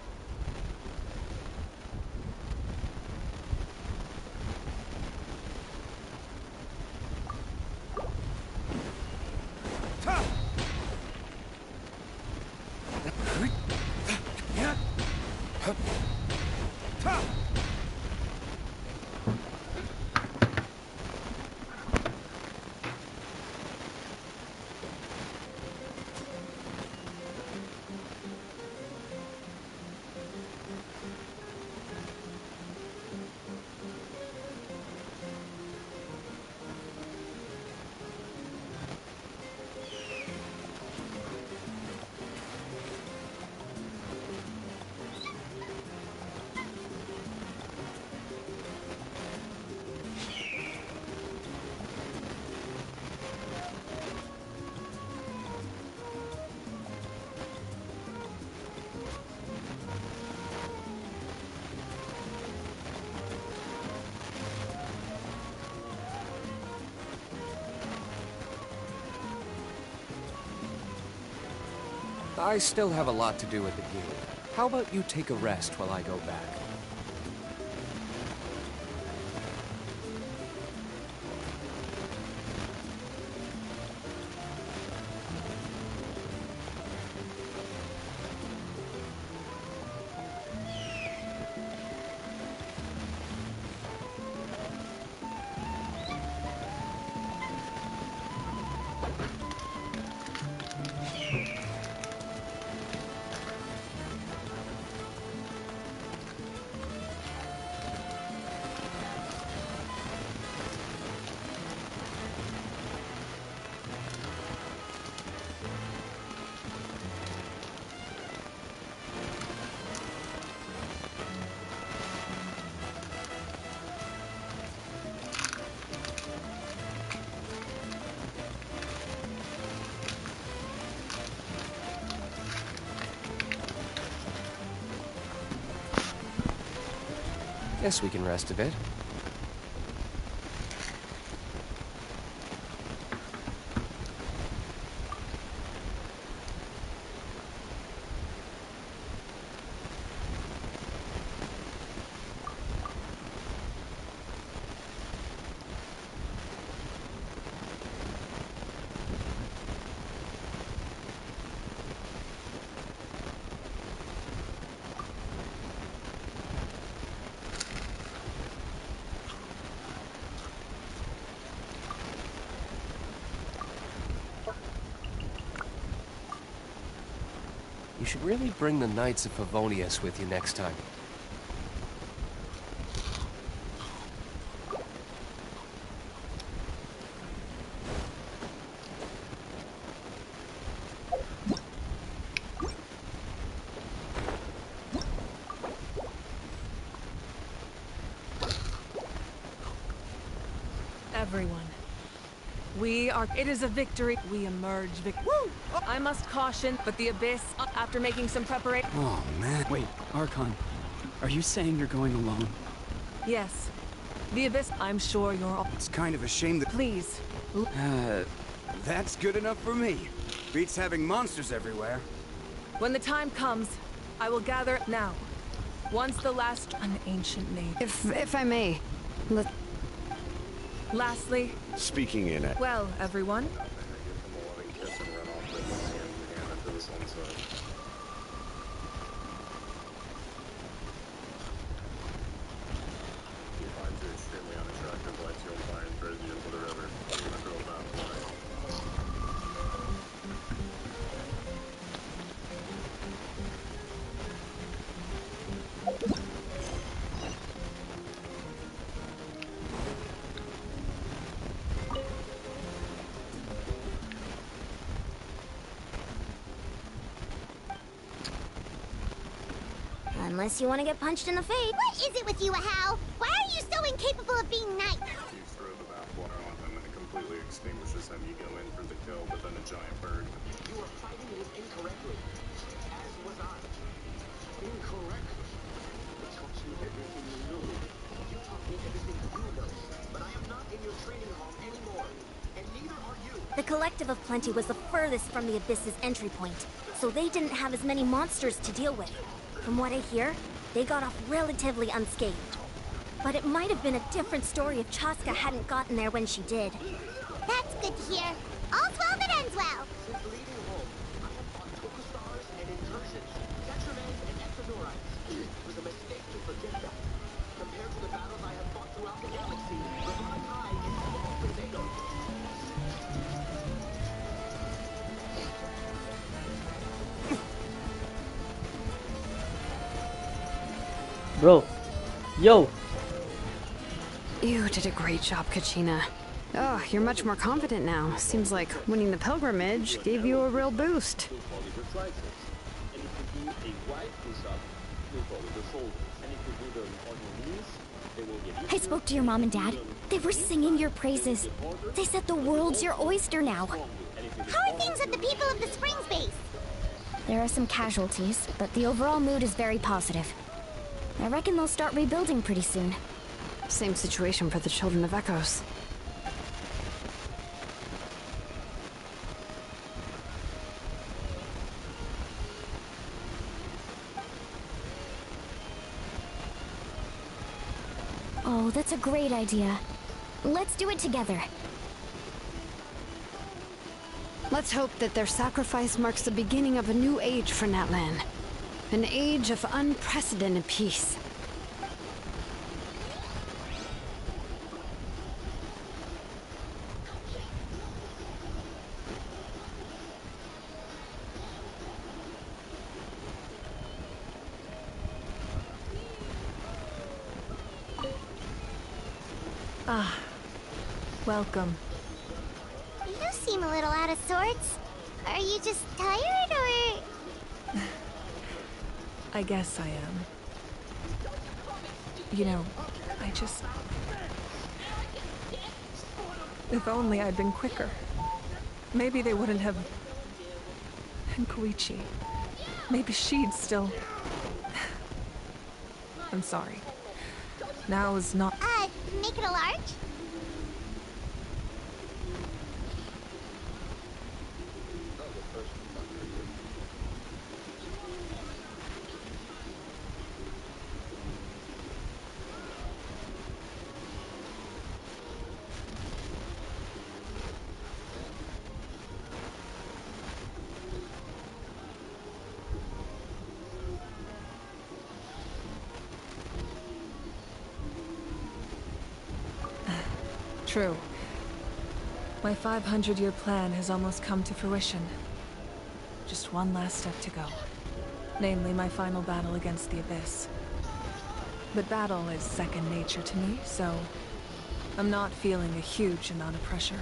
I still have a lot to do at the guild. How about you take a rest while I go back? Guess we can rest a bit. You should really bring the Knights of Favonius with you next time. Everyone. It is a victory. We emerge Woo! I must caution, but the Abyss, after making some preparation... Oh, man. Wait, Archon. Are you saying you're going alone? Yes. The Abyss, I'm sure you're all... It's kind of a shame that... Please. That's good enough for me. Beats having monsters everywhere. When the time comes, I will gather now. Once the last... An ancient name. If I may, Lastly... Speaking in it. Well, everyone. Unless you want to get punched in the face. What is it with you, Hal? Why are you so incapable of being nice? You throw the bathwater on him and it completely extinguishes him. You go in for the kill, but then a giant bird. You are fighting this incorrectly. As was I. Incorrectly? I taught you everything you know. You taught me everything you know. But I am not in your training hall anymore. And neither are you. The Collective of Plenty was the furthest from the Abyss's entry point, so they didn't have as many monsters to deal with. From what I hear, they got off relatively unscathed. But it might have been a different story if Chaska hadn't gotten there when she did. That's good to hear. All's well that ends well. Since leaving home, I have fought Tokustars and incursions, Detrimens and Exonorites. It was a mistake to forget that. Compared to the battles I have fought throughout the galaxy, Revonic High is small potatoes. Bro. Yo. You did a great job, Kachina. Oh, you're much more confident now. Seems like winning the pilgrimage gave you a real boost. I spoke to your mom and dad. They were singing your praises. They said the world's your oyster now. How are things at the People of the Springs base? There are some casualties, but the overall mood is very positive. I reckon they'll start rebuilding pretty soon. Same situation for the Children of Echoes. Oh, that's a great idea. Let's do it together. Let's hope that their sacrifice marks the beginning of a new age for Natlan. An age of unprecedented peace. Ah, welcome. You seem a little out of sorts. Are you just tired, or...? I guess I am. You know, I just... If only I'd been quicker. Maybe they wouldn't have... And Koichi. Maybe she'd still... I'm sorry. Now is not... Make it a large? True. My 500-year plan has almost come to fruition. Just one last step to go. Namely, my final battle against the Abyss. But battle is second nature to me, so I'm not feeling a huge amount of pressure.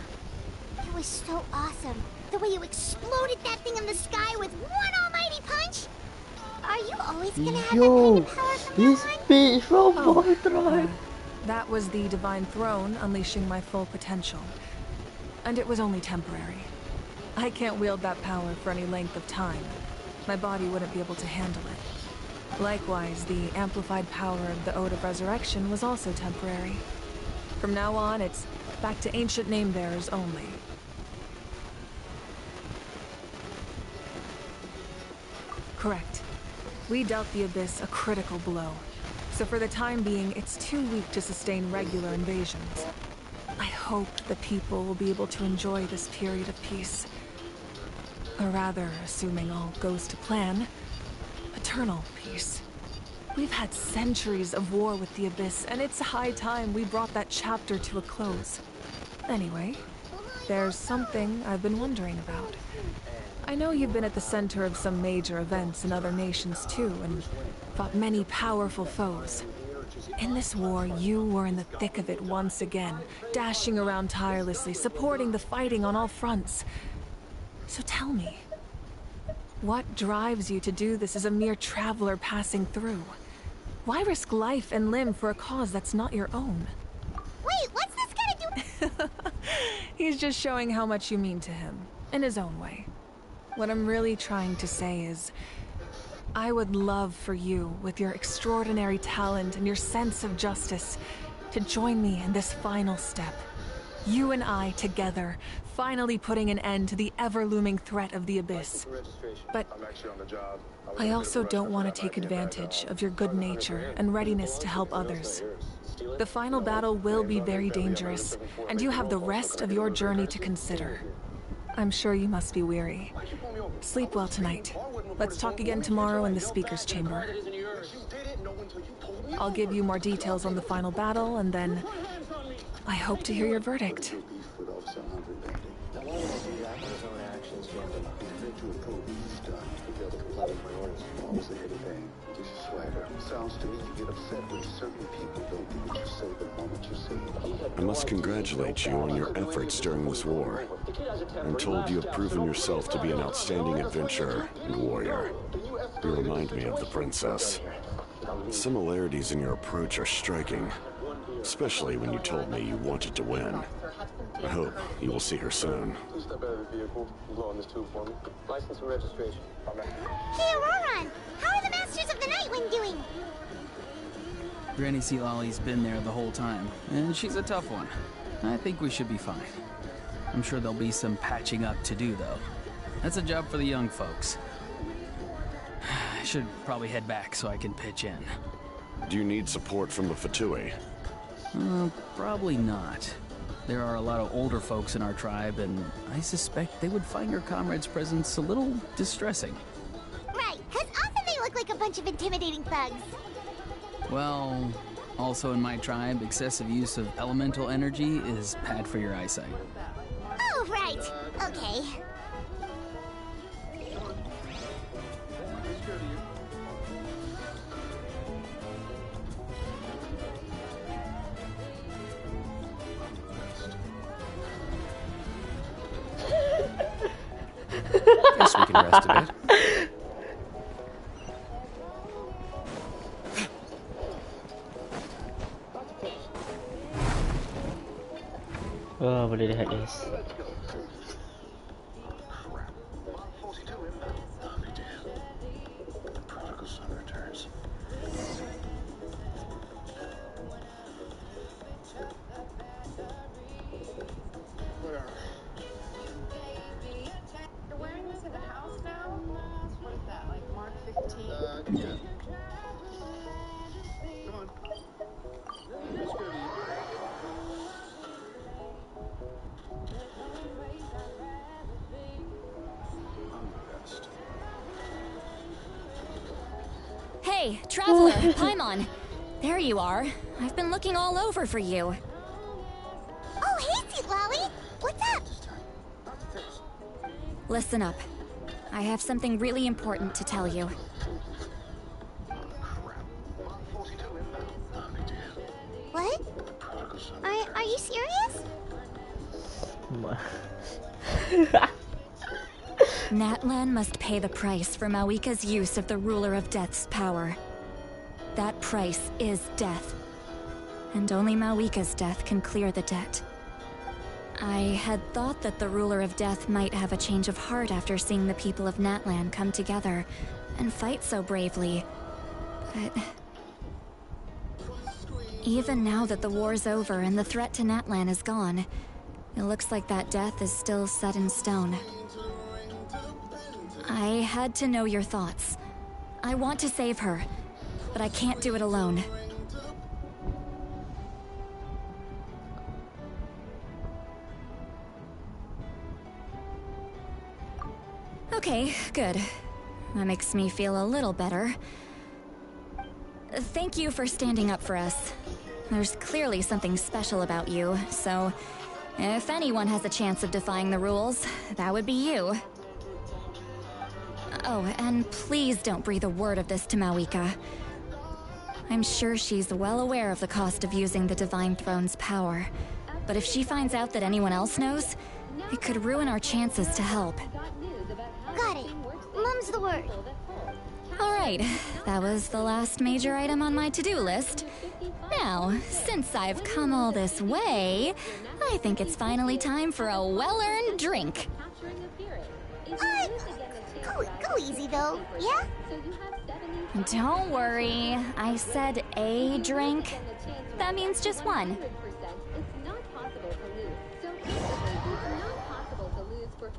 It was so awesome. The way you exploded that thing in the sky with one almighty punch. Are you always gonna have that kind of power from now on? Speech from Voltron. That was the Divine Throne unleashing my full potential. And it was only temporary. I can't wield that power for any length of time. My body wouldn't be able to handle it. Likewise, the amplified power of the Ode of Resurrection was also temporary. From now on, it's back to ancient name-bearers only. Correct. We dealt the Abyss a critical blow. So for the time being, it's too weak to sustain regular invasions. I hope the people will be able to enjoy this period of peace. Or rather, assuming all goes to plan, eternal peace. We've had centuries of war with the Abyss, and it's high time we brought that chapter to a close. Anyway, there's something I've been wondering about. I know you've been at the center of some major events in other nations too, and fought many powerful foes. In this war, you were in the thick of it once again, dashing around tirelessly, supporting the fighting on all fronts. So tell me, what drives you to do this as a mere traveler passing through? Why risk life and limb for a cause that's not your own? Wait, what's this gotta do? He's just showing how much you mean to him, in his own way. What I'm really trying to say is, I would love for you, with your extraordinary talent and your sense of justice, to join me in this final step. You and I together, finally putting an end to the ever-looming threat of the Abyss. But I also don't want to take advantage of your good nature and readiness to help others. The final battle will be very dangerous, and you have the rest of your journey to consider. I'm sure you must be weary. Sleep well tonight. Let's talk again tomorrow in the speaker's chamber. I'll give you more details on the final battle, and then I hope to hear your verdict. I must congratulate you on your efforts during this war. I'm told you have proven yourself to be an outstanding adventurer and warrior. You remind me of the princess. The similarities in your approach are striking, especially when you told me you wanted to win. I hope you will see her soon. Hey, Auroron! How are the Masters of the Nightwind doing? Granny Sea Lolly's been there the whole time, and she's a tough one. I think we should be fine. I'm sure there'll be some patching up to do, though. That's a job for the young folks. I should probably head back so I can pitch in. Do you need support from the Fatui? Probably not. There are a lot of older folks in our tribe, and I suspect they would find your comrade's presence a little distressing. Right, because often they look like a bunch of intimidating thugs. Well, also in my tribe, excessive use of elemental energy is bad for your eyesight. Oh, right. Okay. Guess we can rest a bit. Oh, boleh lihat guys. You're wearing this at the house now? What is that, like Mark 15? Yeah. Come on. Let's go to you. Hey, Traveler, Paimon. There you are. I've been looking all over for you. Oh, hey, Sweet Lolly! What's up? Listen up. I have something really important to tell you. What? Are you serious? Natlan must pay the price for Mawika's use of the Ruler of Death's power. That price is death. And only Mawika's death can clear the debt. I had thought that the Ruler of Death might have a change of heart after seeing the people of Natlan come together and fight so bravely. But even now that the war's over and the threat to Natlan is gone, it looks like that death is still set in stone. I had to know your thoughts. I want to save her, but I can't do it alone. Okay, good. That makes me feel a little better. Thank you for standing up for us. There's clearly something special about you, so if anyone has a chance of defying the rules, that would be you. Oh, and please don't breathe a word of this to Mawika. I'm sure she's well aware of the cost of using the Divine Throne's power, but if she finds out that anyone else knows, it could ruin our chances to help. Got it. Mum's the word. Alright, that was the last major item on my to-do list. Now, since I've come all this way, I think it's finally time for a well-earned drink. Go easy though, yeah? Don't worry, I said a drink. That means just one.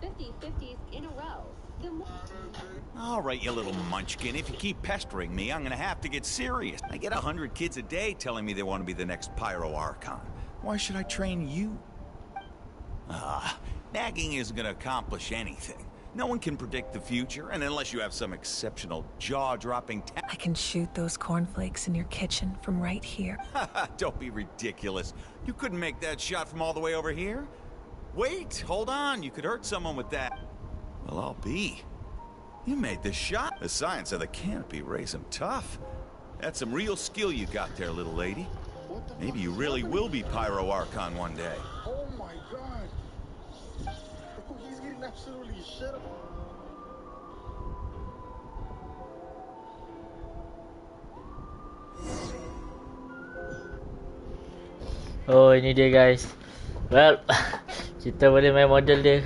50/50s in a row. The more... All right, you little munchkin. If you keep pestering me, I'm gonna have to get serious. I get 100 kids a day telling me they want to be the next Pyro Archon. Why should I train you? Nagging isn't gonna accomplish anything. No one can predict the future, and unless you have some exceptional jaw-dropping I can shoot those cornflakes in your kitchen from right here. Don't be ridiculous. You couldn't make that shot from all the way over here? Wait, hold on. You could hurt someone with that. Well, I'll be. You made the shot. The science of the canopy raised him tough. That's some real skill you got there, little lady. Maybe you really will be Pyro Archon one day. Oh my god. He's getting absolutely shit up. Oh, ini dia guys. Well, kita boleh main model dia.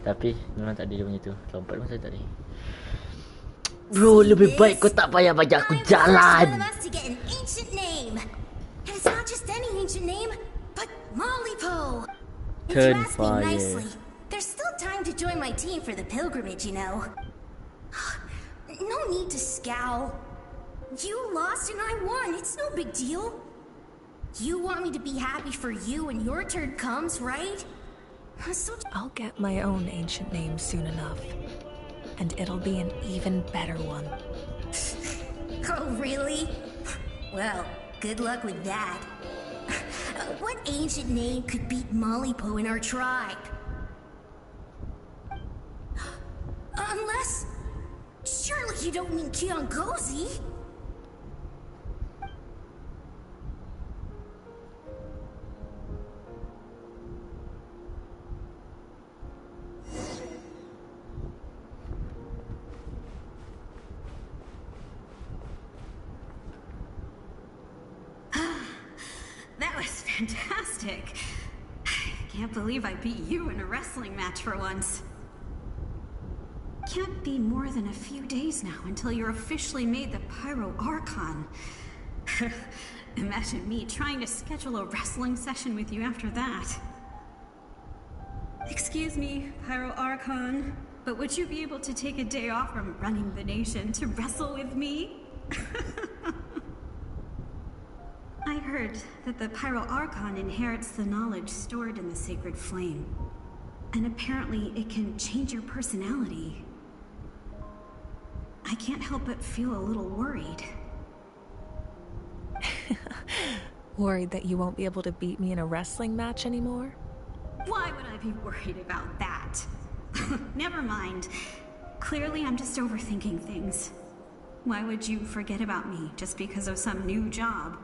Tapi memang tak ada dia punya tu. Lompat pun saya tak ada. Bro, lebih baik kau tak payah bajak aku jalan. To get an ancient name. And it's not just any ancient name, but Mollypo. If you ask me nicely, there's still time to join my team for the pilgrimage, you know. No need to scowl. You lost and I won. It's no big deal. You want me to be happy for you when your turn comes, right? So I'll get my own ancient name soon enough. And it'll be an even better one. Oh, really? Well, good luck with that. What ancient name could beat Mollypo in our tribe? Unless... Surely you don't mean Kiangozi? That was fantastic. Can't believe I beat you in a wrestling match for once. Can't be more than a few days now until you're officially made the Pyro Archon. Imagine me trying to schedule a wrestling session with you after that. Excuse me, Pyro Archon, but would you be able to take a day off from running the nation to wrestle with me? I heard that the Pyro Archon inherits the knowledge stored in the sacred flame. And apparently it can change your personality. I can't help but feel a little worried. Worried that you won't be able to beat me in a wrestling match anymore? Why would I be worried about that? Never mind. Clearly I'm just overthinking things. Why would you forget about me just because of some new job?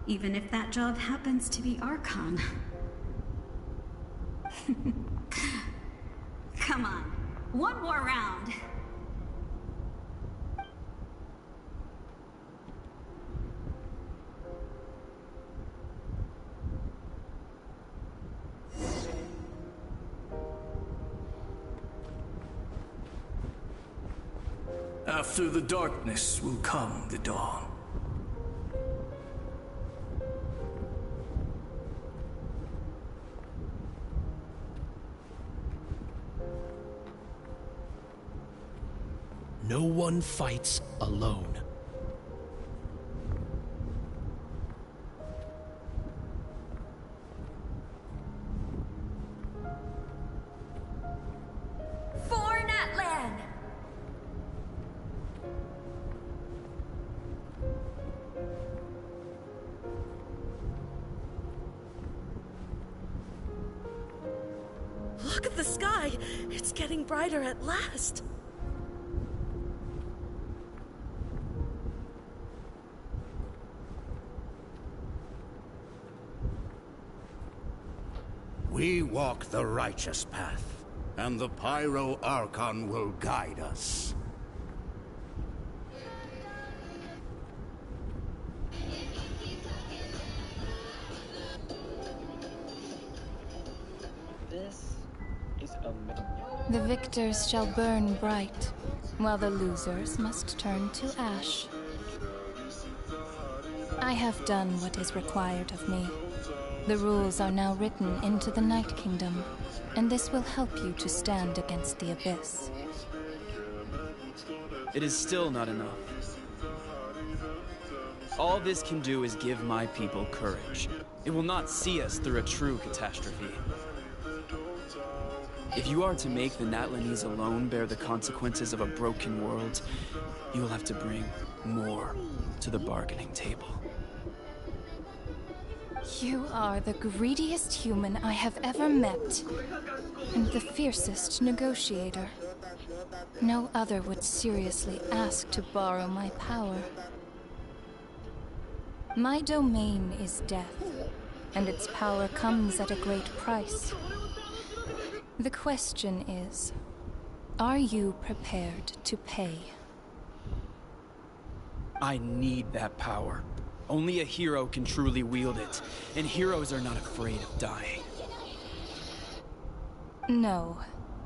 Even if that job happens to be Archon. Come on, one more round. After the darkness will come the dawn. No one fights alone. For Natlan! Look at the sky! It's getting brighter at last! We walk the righteous path, and the Pyro Archon will guide us. This is amazing. The victors shall burn bright, while the losers must turn to ash. I have done what is required of me. The rules are now written into the Night Kingdom. and this will help you to stand against the Abyss. It is still not enough. All this can do is give my people courage. It will not see us through a true catastrophe. If you are to make the Natlanese alone bear the consequences of a broken world, you will have to bring more to the bargaining table. You are the greediest human I have ever met, and the fiercest negotiator. No other would seriously ask to borrow my power. My domain is death, and its power comes at a great price. The question is, are you prepared to pay? I need that power. Only a hero can truly wield it, and heroes are not afraid of dying. No.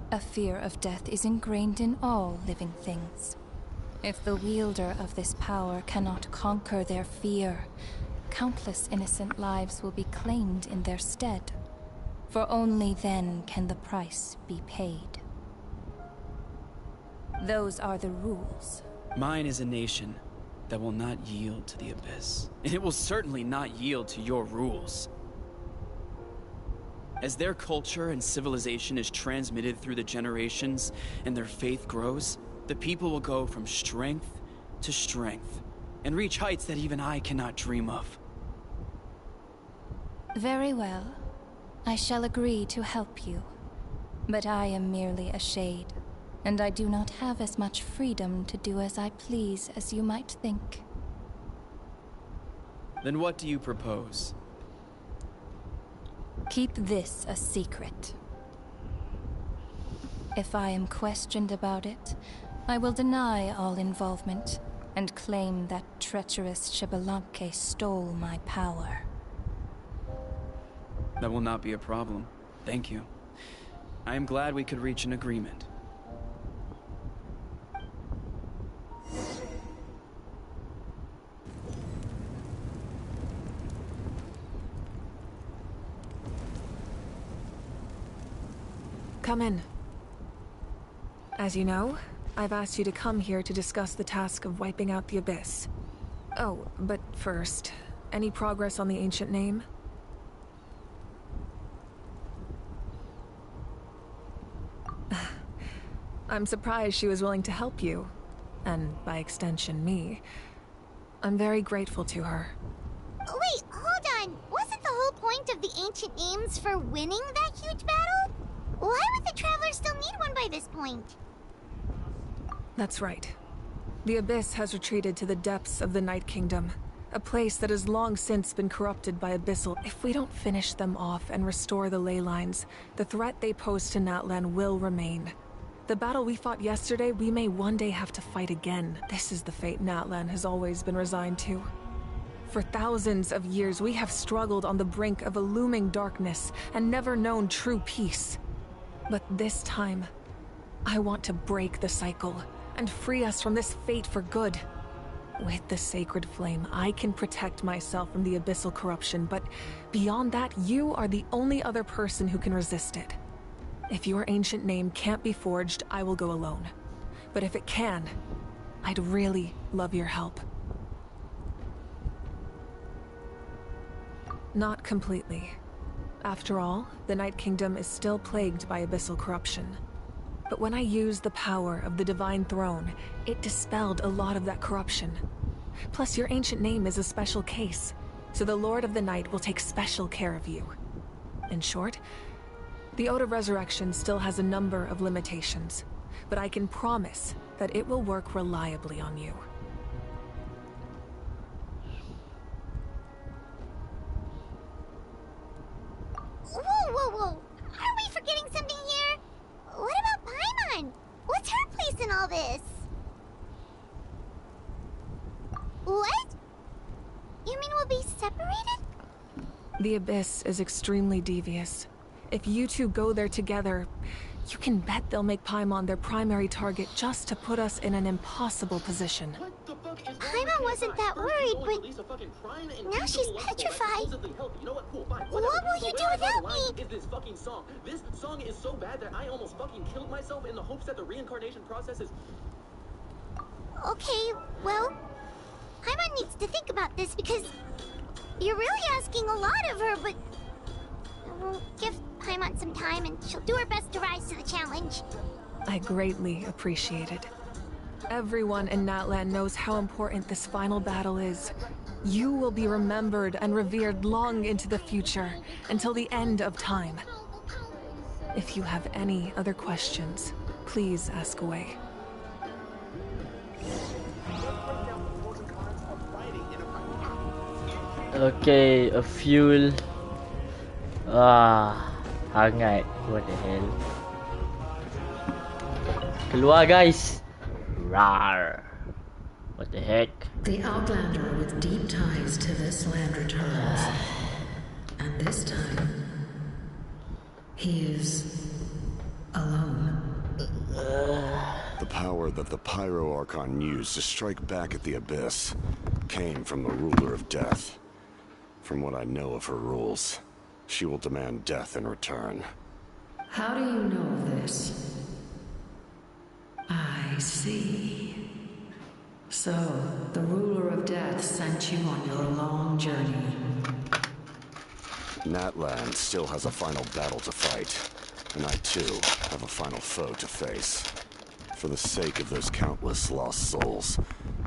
A fear of death is ingrained in all living things. If the wielder of this power cannot conquer their fear, countless innocent lives will be claimed in their stead. For only then can the price be paid. Those are the rules. Mine is a nation that will not yield to the Abyss, and it will certainly not yield to your rules. As their culture and civilization is transmitted through the generations and their faith grows, the people will go from strength to strength and reach heights that even I cannot dream of. Very well. I shall agree to help you. But I am merely a shade, and I do not have as much freedom to do as I please as you might think. Then what do you propose? Keep this a secret. If I am questioned about it, I will deny all involvement and claim that treacherous Xbalanque stole my power. That will not be a problem. Thank you. I am glad we could reach an agreement. Come in. As you know, I've asked you to come here to discuss the task of wiping out the Abyss. Oh, but first, any progress on the ancient name? I'm surprised she was willing to help you, and by extension, me. I'm very grateful to her. Wait, hold on. Wasn't the whole point of the ancient names for winning that huge battle? Why would the Travelers still need one by this point? That's right. The Abyss has retreated to the depths of the Night Kingdom, a place that has long since been corrupted by Abyssal. If we don't finish them off and restore the ley lines, the threat they pose to Natlan will remain. The battle we fought yesterday, we may one day have to fight again. This is the fate Natlan has always been resigned to. For thousands of years, we have struggled on the brink of a looming darkness and never known true peace. But this time, I want to break the cycle and free us from this fate for good. With the sacred flame, I can protect myself from the abyssal corruption, but beyond that, you are the only other person who can resist it. If your ancient name can't be forged, I will go alone. But if it can, I'd really love your help. Not completely. After all, the Night Kingdom is still plagued by abyssal corruption. But when I used the power of the Divine Throne, it dispelled a lot of that corruption. Plus, your ancient name is a special case, so the Lord of the Night will take special care of you. In short, the Ode of Resurrection still has a number of limitations, but I can promise that it will work reliably on you. Whoa! Are we forgetting something here? What about Paimon? What's her place in all this? What? You mean we'll be separated? The Abyss is extremely devious. If you two go there together, you can bet they'll make Paimon their primary target just to put us in an impossible position. Paimon wasn't that worried, but now she's petrified. What will you do without me? Is this fucking song? This song is so bad that I almost fucking killed myself in the hopes that the reincarnation process is. Okay, well, Paimon needs to think about this because you're really asking a lot of her, but we'll give Paimon some time and she'll do her best to rise to the challenge. I greatly appreciate it. Everyone in Natlan knows how important this final battle is. You will be remembered and revered long into the future, until the end of time. If you have any other questions, please ask away. Okay, a fuel. Hangat. What the hell? Keluar guys. Rawr. What the heck? The Outlander with deep ties to this land returns. And this time, he is alone. The power that the Pyro Archon used to strike back at the Abyss came from the Ruler of Death. From what I know of her rules, she will demand death in return. How do you know of this? I see. So, the Ruler of Death sent you on your long journey. Natlan still has a final battle to fight, and I too have a final foe to face. For the sake of those countless lost souls,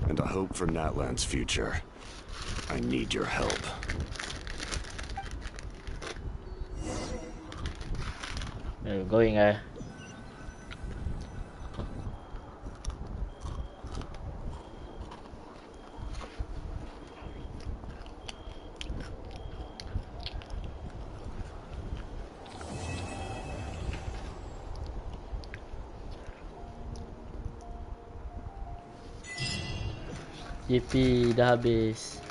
and a hope for Natlan's future, I need your help. We're going JP dah habis.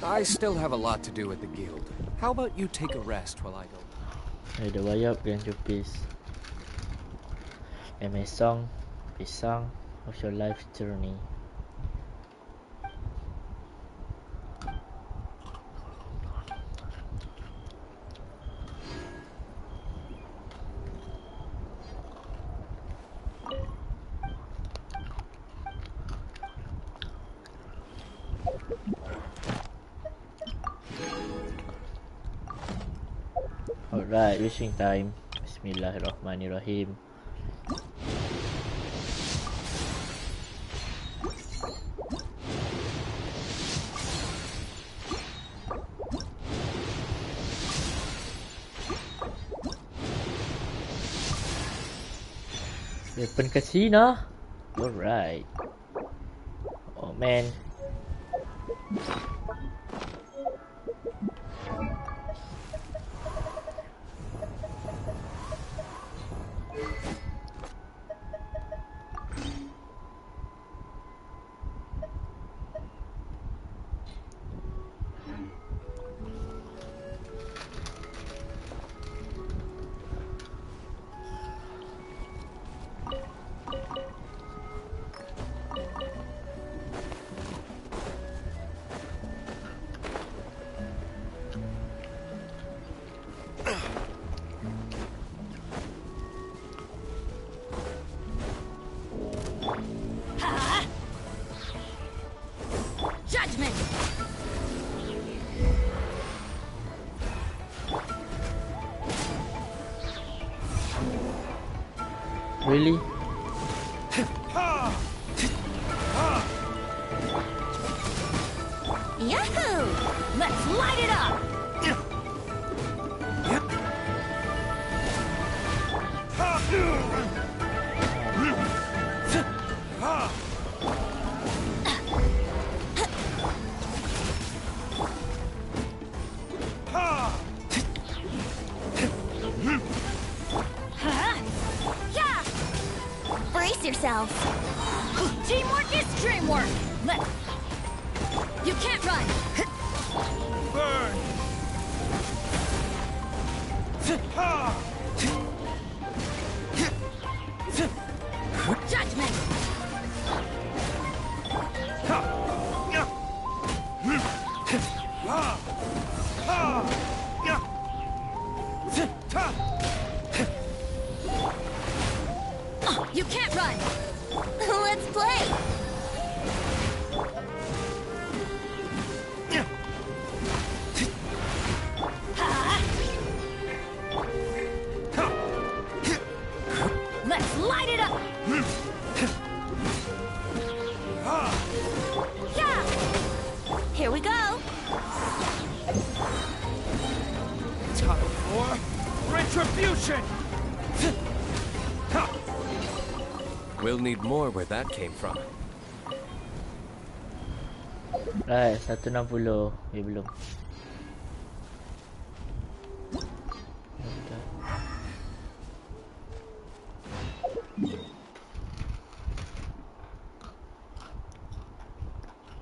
I still have a lot to do at the guild. How about you take a rest while I go? Ada wayap dengan Jupis. And my song, a song of your life journey. Alright, wishing time. Bismillahirrahmanirrahim. Weapon casino. Alright. Oh man. Judgment! Really? Yahoo! Let's light it up! yourselves. Teamwork is dreamwork. You can't run. Burn! Judgment. You can't run. Let's play. Let's light it up. Yeah. Here we go. Time for retribution! We'll need more where that came from. Right, 160. Belum.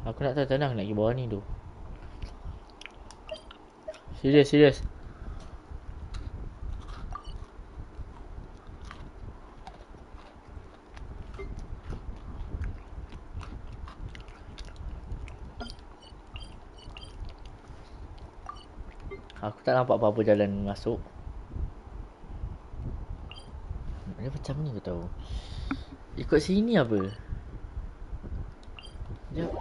Aku nak tenang nak pergi bawah ni tu. Serius. Aku tak nampak apa-apa jalan masuk. Dia macam ni ke tahu. Ikut sini apa? Sekejap.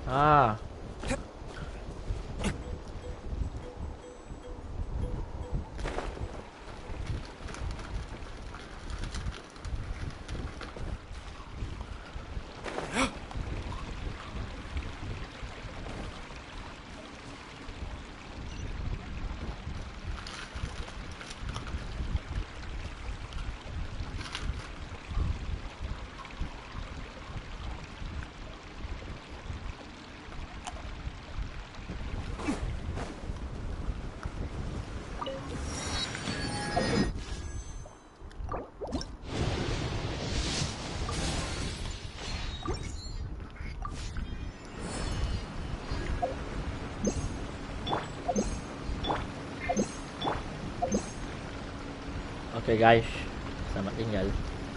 Ah. Okay guys, selamat tinggal.